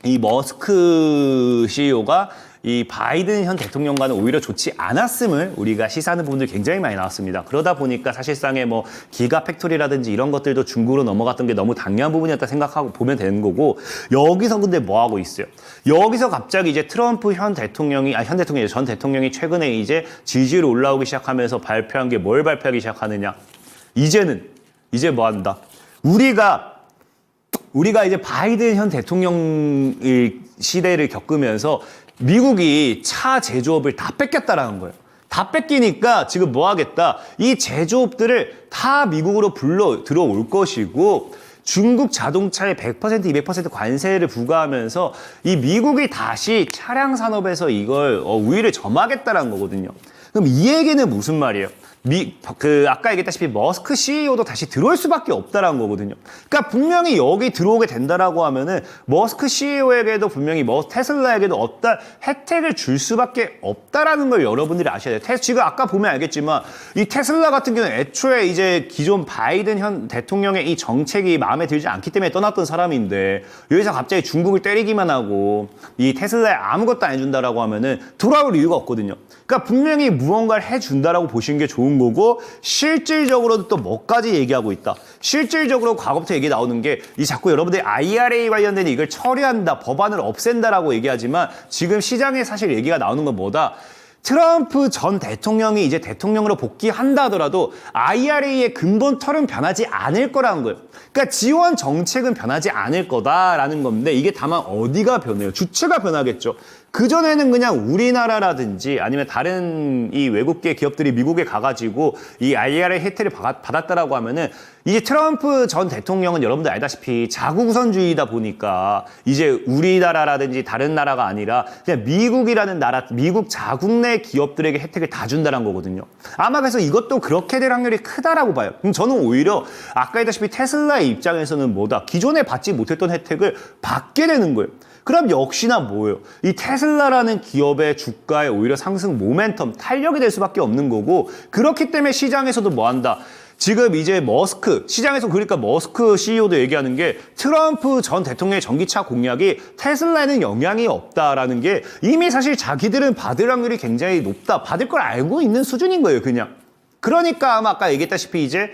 이 머스크 CEO가 이 바이든 현 대통령과는 오히려 좋지 않았음을 우리가 시사하는 부분들이 굉장히 많이 나왔습니다. 그러다 보니까 사실상의 뭐 기가 팩토리라든지 이런 것들도 중국으로 넘어갔던 게 너무 당연한 부분이었다 생각하고 보면 되는 거고 여기서 근데 뭐 하고 있어요? 여기서 갑자기 이제 트럼프 전 대통령이 최근에 이제 지지율이 올라오기 시작하면서 발표한 게 뭘 발표하기 시작하느냐? 이제 뭐 한다? 우리가 이제 바이든 현 대통령의 시대를 겪으면서 미국이 차 제조업을 다 뺏겼다라는 거예요. 다 뺏기니까 지금 뭐 하겠다. 이 제조업들을 다 미국으로 불러 들어올 것이고 중국 자동차에 100%, 200% 관세를 부과하면서 이 미국이 다시 차량 산업에서 이걸 우위를 점하겠다라는 거거든요. 그럼 이 얘기는 무슨 말이에요? 아까 얘기했다시피 머스크 CEO도 다시 들어올 수밖에 없다라는 거거든요. 그러니까 분명히 여기 들어오게 된다라고 하면은 머스크 CEO에게도 분명히 테슬라에게도 어떤 혜택을 줄 수밖에 없다라는 걸 여러분들이 아셔야 돼요. 지금 아까 보면 알겠지만 이 테슬라 같은 경우는 애초에 이제 기존 바이든 현 대통령의 이 정책이 마음에 들지 않기 때문에 떠났던 사람인데 여기서 갑자기 중국을 때리기만 하고 이 테슬라에 아무것도 안 해준다라고 하면은 돌아올 이유가 없거든요. 그러니까 분명히 무언가를 해준다라고 보시는 게 좋은 거고 실질적으로도 또 뭐까지 얘기하고 있다. 실질적으로 과거부터 얘기 나오는 게 이 자꾸 여러분들이 IRA 관련된 이걸 처리한다, 법안을 없앤다라고 얘기하지만 지금 시장에 사실 얘기가 나오는 건 뭐다? 트럼프 전 대통령이 이제 대통령으로 복귀한다 하더라도 IRA의 근본 틀은 변하지 않을 거라는 거예요. 그러니까 지원 정책은 변하지 않을 거다라는 건데 이게 다만 어디가 변해요? 주체가 변하겠죠. 그전에는 그냥 우리나라라든지 아니면 다른 이 외국계 기업들이 미국에 가가지고 이 IRA 혜택을 받았다라고 하면은 이제 트럼프 전 대통령은 여러분들 알다시피 자국우선주의다 보니까 이제 우리나라라든지 다른 나라가 아니라 그냥 미국이라는 나라, 미국 자국 내 기업들에게 혜택을 다 준다는 거거든요. 아마 그래서 이것도 그렇게 될 확률이 크다라고 봐요. 그럼 저는 오히려 아까 했다시피 테슬라의 입장에서는 뭐다? 기존에 받지 못했던 혜택을 받게 되는 거예요. 그럼 역시나 뭐예요? 이 테슬라라는 기업의 주가에 오히려 상승 모멘텀, 탄력이 될 수밖에 없는 거고 그렇기 때문에 시장에서도 뭐 한다? 지금 이제 시장에서 그러니까 머스크 CEO도 얘기하는 게 트럼프 전 대통령의 전기차 공약이 테슬라에는 영향이 없다라는 게 이미 사실 자기들은 받을 확률이 굉장히 높다. 받을 걸 알고 있는 수준인 거예요, 그냥. 그러니까 아마 아까 얘기했다시피 이제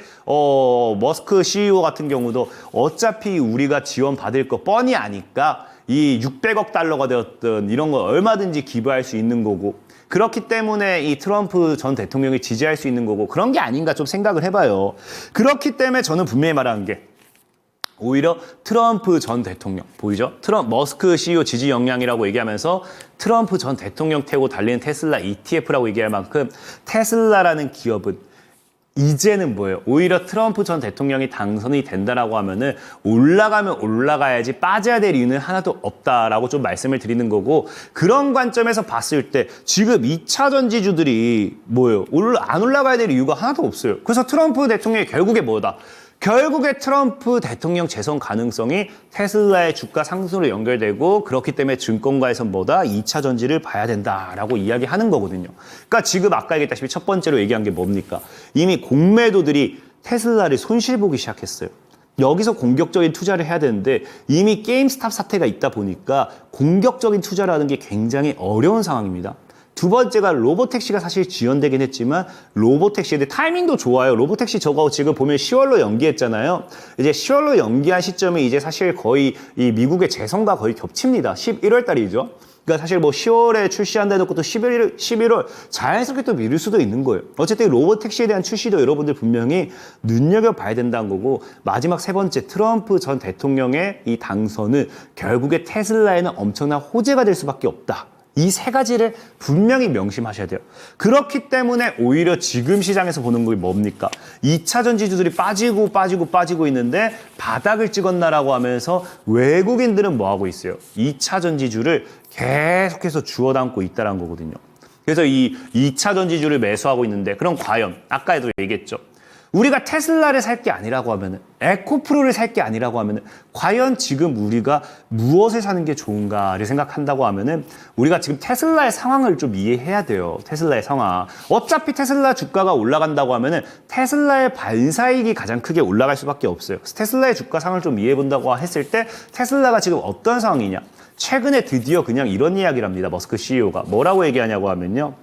머스크 CEO 같은 경우도 어차피 우리가 지원 받을 거 뻔히 아니까 이 600억 달러가 되었든 이런 거 얼마든지 기부할 수 있는 거고 그렇기 때문에 이 트럼프 전 대통령이 지지할 수 있는 거고 그런 게 아닌가 좀 생각을 해봐요. 그렇기 때문에 저는 분명히 말하는 게 오히려 트럼프 전 대통령 보이죠? 머스크 CEO 지지 역량이라고 얘기하면서 트럼프 전 대통령 태우고 달리는 테슬라 ETF라고 얘기할 만큼 테슬라라는 기업은 이제는 뭐예요? 오히려 트럼프 전 대통령이 당선이 된다라고 하면은 올라가면 올라가야지 빠져야 될 이유는 하나도 없다라고 좀 말씀을 드리는 거고 그런 관점에서 봤을 때 지금 2차 전지주들이 뭐예요? 안 올라가야 될 이유가 하나도 없어요. 그래서 트럼프 대통령이 결국에 뭐다? 결국에 트럼프 대통령 재선 가능성이 테슬라의 주가 상승으로 연결되고 그렇기 때문에 증권가에선 뭐다? 2차 전지를 봐야 된다라고 이야기하는 거거든요. 그러니까 지금 아까 얘기했다시피 첫 번째로 얘기한 게 뭡니까? 이미 공매도들이 테슬라를 손실보기 시작했어요. 여기서 공격적인 투자를 해야 되는데 이미 게임스탑 사태가 있다 보니까 공격적인 투자라는 게 굉장히 어려운 상황입니다. 두 번째가 로보택시가 사실 지연되긴 했지만 로보택시에 대해 타이밍도 좋아요. 로보택시 저거 지금 보면 10월로 연기했잖아요. 이제 10월로 연기한 시점이 이제 사실 거의 이 미국의 재선과 거의 겹칩니다. 11월 달이죠. 그러니까 사실 뭐 10월에 출시한다 해놓고 또 11월 자연스럽게 또 미룰 수도 있는 거예요. 어쨌든 로보택시에 대한 출시도 여러분들 분명히 눈여겨봐야 된다는 거고 마지막 세 번째 트럼프 전 대통령의 이 당선은 결국에 테슬라에는 엄청난 호재가 될 수밖에 없다. 이 세 가지를 분명히 명심하셔야 돼요. 그렇기 때문에 오히려 지금 시장에서 보는 게 뭡니까? 2차 전지주들이 빠지고 있는데 바닥을 찍었나라고 하면서 외국인들은 뭐 하고 있어요? 2차 전지주를 계속해서 주워 담고 있다는 거거든요. 그래서 이 2차 전지주를 매수하고 있는데 그럼 과연 아까도 얘기했죠. 우리가 테슬라를 살 게 아니라고 하면은 에코프로를 살 게 아니라고 하면은 과연 지금 우리가 무엇을 사는 게 좋은가를 생각한다고 하면은 우리가 지금 테슬라의 상황을 좀 이해해야 돼요. 테슬라의 상황. 어차피 테슬라 주가가 올라간다고 하면은 테슬라의 반사이익이 가장 크게 올라갈 수밖에 없어요. 테슬라의 주가 상황을 좀 이해해 본다고 했을 때 테슬라가 지금 어떤 상황이냐? 최근에 드디어 그냥 이런 이야기를 합니다. 머스크 CEO가 뭐라고 얘기하냐고 하면요.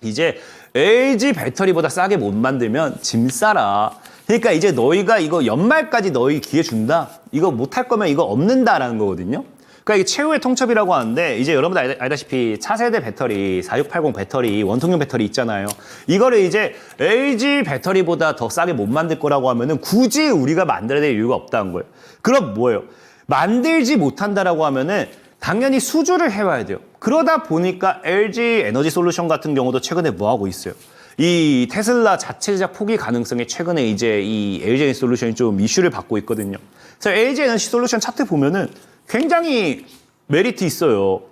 이제 LG 배터리보다 싸게 못 만들면 짐 싸라. 그러니까 이제 너희가 이거 연말까지 너희 기회 준다. 이거 못할 거면 이거 없는다라는 거거든요. 그러니까 이게 최후의 통첩이라고 하는데 이제 여러분들 알다시피 차세대 배터리, 4680 배터리, 원통형 배터리 있잖아요. 이거를 이제 LG 배터리보다 더 싸게 못 만들 거라고 하면은 굳이 우리가 만들어야 될 이유가 없다는 거예요. 그럼 뭐예요? 만들지 못한다라고 하면은 당연히 수주를 해와야 돼요. 그러다 보니까 LG 에너지 솔루션 같은 경우도 최근에 뭐 하고 있어요? 이 테슬라 자체 제작 포기 가능성에 최근에 이제 이 LG 에너지 솔루션이 좀 이슈를 받고 있거든요. 그래서 LG 에너지 솔루션 차트 보면은 굉장히 메리트 있어요.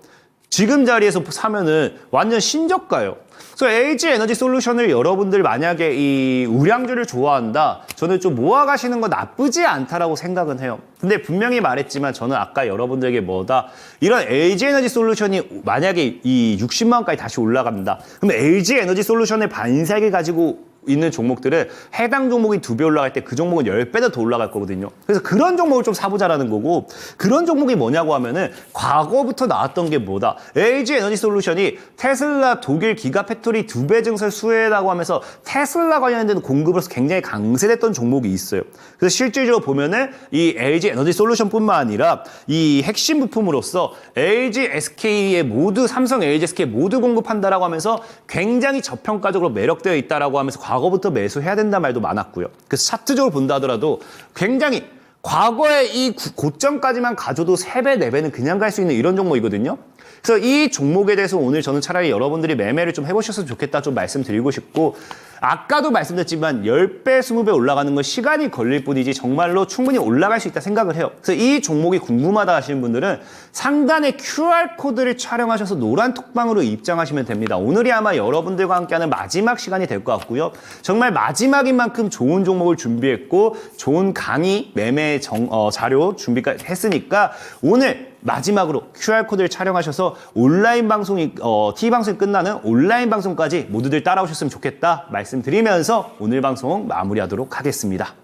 지금 자리에서 사면은 완전 신저가예요. 그래서 LG 에너지 솔루션을 여러분들 만약에 이 우량주를 좋아한다, 저는 좀 모아가시는 거 나쁘지 않다라고 생각은 해요. 근데 분명히 말했지만 저는 아까 여러분들에게 뭐다, 이런 LG 에너지 솔루션이 만약에 이 60만 원까지 다시 올라간다. 그럼 LG 에너지 솔루션의 반사익을 가지고 있는 종목들은 해당 종목이 2배 올라갈 때 그 종목은 10배도 더 올라갈 거거든요. 그래서 그런 종목을 좀 사보자라는 거고, 그런 종목이 뭐냐고 하면은 과거부터 나왔던 게 뭐다. LG 에너지 솔루션이 테슬라 독일 기가팩토리 2배 증설 수혜라고 하면서 테슬라 관련된 공급으로서 굉장히 강세됐던 종목이 있어요. 그래서 실질적으로 보면은 이 LG 에너지 솔루션뿐만 아니라 이 핵심 부품으로서 LG, SK에 모두, 삼성, LG, SK 모두 공급한다라고 하면서 굉장히 저평가적으로 매력되어 있다라고 하면서 과거부터 매수해야 된다 말도 많았고요. 그래서 차트적으로 본다 하더라도 굉장히 과거의 이 고점까지만 가져도 3배, 4배는 그냥 갈 수 있는 이런 종목이거든요. 그래서 이 종목에 대해서 오늘 저는 차라리 여러분들이 매매를 좀 해보셨으면 좋겠다 좀 말씀드리고 싶고, 아까도 말씀드렸지만 10배, 20배 올라가는 건 시간이 걸릴 뿐이지 정말로 충분히 올라갈 수 있다 생각을 해요. 그래서 이 종목이 궁금하다 하시는 분들은 상단에 QR코드를 촬영하셔서 노란 톡방으로 입장하시면 됩니다. 오늘이 아마 여러분들과 함께하는 마지막 시간이 될 것 같고요. 정말 마지막인 만큼 좋은 종목을 준비했고 좋은 강의, 매매 자료 준비까지 했으니까 오늘 마지막으로 QR코드를 촬영하셔서 온라인 방송이, TV방송이 끝나는 온라인 방송까지 모두들 따라오셨으면 좋겠다 말씀드리면서 오늘 방송 마무리하도록 하겠습니다.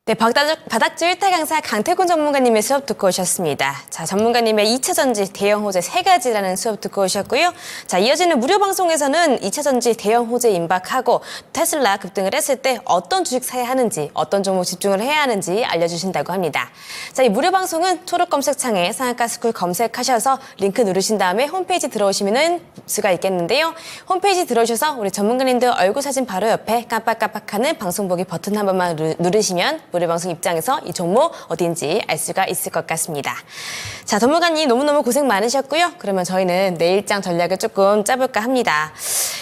네, 바닥주 1타 강사 강태곤 전문가님의 수업 듣고 오셨습니다. 자, 전문가님의 2차 전지 대형 호재 3가지라는 수업 듣고 오셨고요. 자, 이어지는 무료 방송에서는 2차 전지 대형 호재 임박하고 테슬라 급등을 했을 때 어떤 주식 사야 하는지, 어떤 종목 집중을 해야 하는지 알려주신다고 합니다. 자, 이 무료 방송은 초록 검색창에 상한가스쿨 검색하셔서 링크 누르신 다음에 홈페이지 들어오시면 수가 있겠는데요. 홈페이지 들어오셔서 우리 전문가님들 얼굴 사진 바로 옆에 깜빡깜빡하는 방송 보기 버튼 한 번만 누르시면 무료 방송 입장에서 이 종목 어딘지 알 수가 있을 것 같습니다. 자, 전문가님 너무너무 고생 많으셨고요. 그러면 저희는 내일장 전략을 조금 짜볼까 합니다.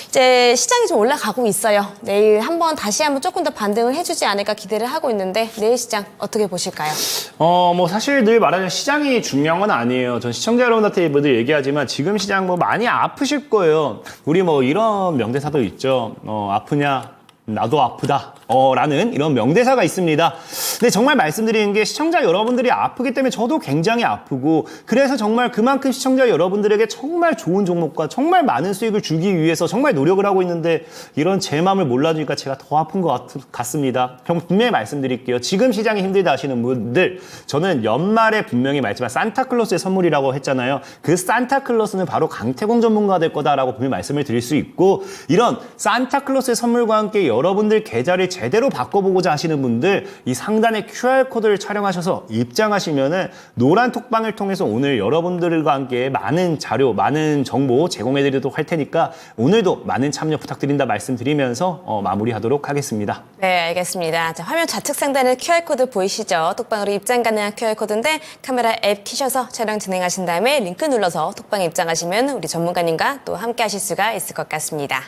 이제 시장이 좀 올라가고 있어요. 내일 다시 한번 조금 더 반등을 해주지 않을까 기대를 하고 있는데 내일 시장 어떻게 보실까요? 뭐 사실 늘 말하자면 시장이 중요한 건 아니에요. 전 시청자 여러분한테 늘 얘기하지만 지금 시장 뭐 많이 아프실 거예요. 우리 뭐 이런 명대사도 있죠. 아프냐? 나도 아프다. 라는 이런 명대사가 있습니다. 근데 정말 말씀드리는 게 시청자 여러분들이 아프기 때문에 저도 굉장히 아프고 그래서 정말 그만큼 시청자 여러분들에게 정말 좋은 종목과 정말 많은 수익을 주기 위해서 정말 노력을 하고 있는데 이런 제 마음을 몰라주니까 제가 더 아픈 것 같습니다. 분명히 말씀드릴게요. 지금 시장이 힘들다 하시는 분들 저는 연말에 분명히 말했지만 산타클로스의 선물이라고 했잖아요. 그 산타클로스는 바로 강태공 전문가가 될 거다라고 분명히 말씀을 드릴 수 있고 이런 산타클로스의 선물과 함께 여러분들 계좌를 제대로 바꿔보고자 하시는 분들 이 상단에 QR코드를 촬영하셔서 입장하시면은 노란 톡방을 통해서 오늘 여러분들과 함께 많은 자료, 많은 정보 제공해드리도록 할 테니까 오늘도 많은 참여 부탁드린다 말씀드리면서 마무리하도록 하겠습니다. 네, 알겠습니다. 자, 화면 좌측 상단에 QR코드 보이시죠? 톡방으로 입장 가능한 QR코드인데 카메라 앱 키셔서 촬영 진행하신 다음에 링크 눌러서 톡방에 입장하시면 우리 전문가님과 또 함께 하실 수가 있을 것 같습니다.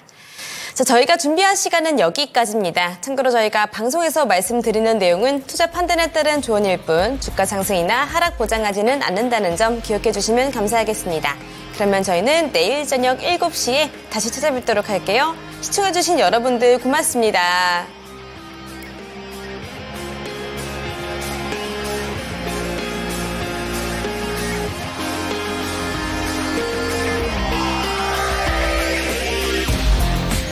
자, 저희가 준비한 시간은 여기까지입니다. 참고로 저희가 방송에서 말씀드리는 내용은 투자 판단에 따른 조언일 뿐 주가 상승이나 하락 보장하지는 않는다는 점 기억해 주시면 감사하겠습니다. 그러면 저희는 내일 저녁 7시에 다시 찾아뵙도록 할게요. 시청해 주신 여러분들 고맙습니다.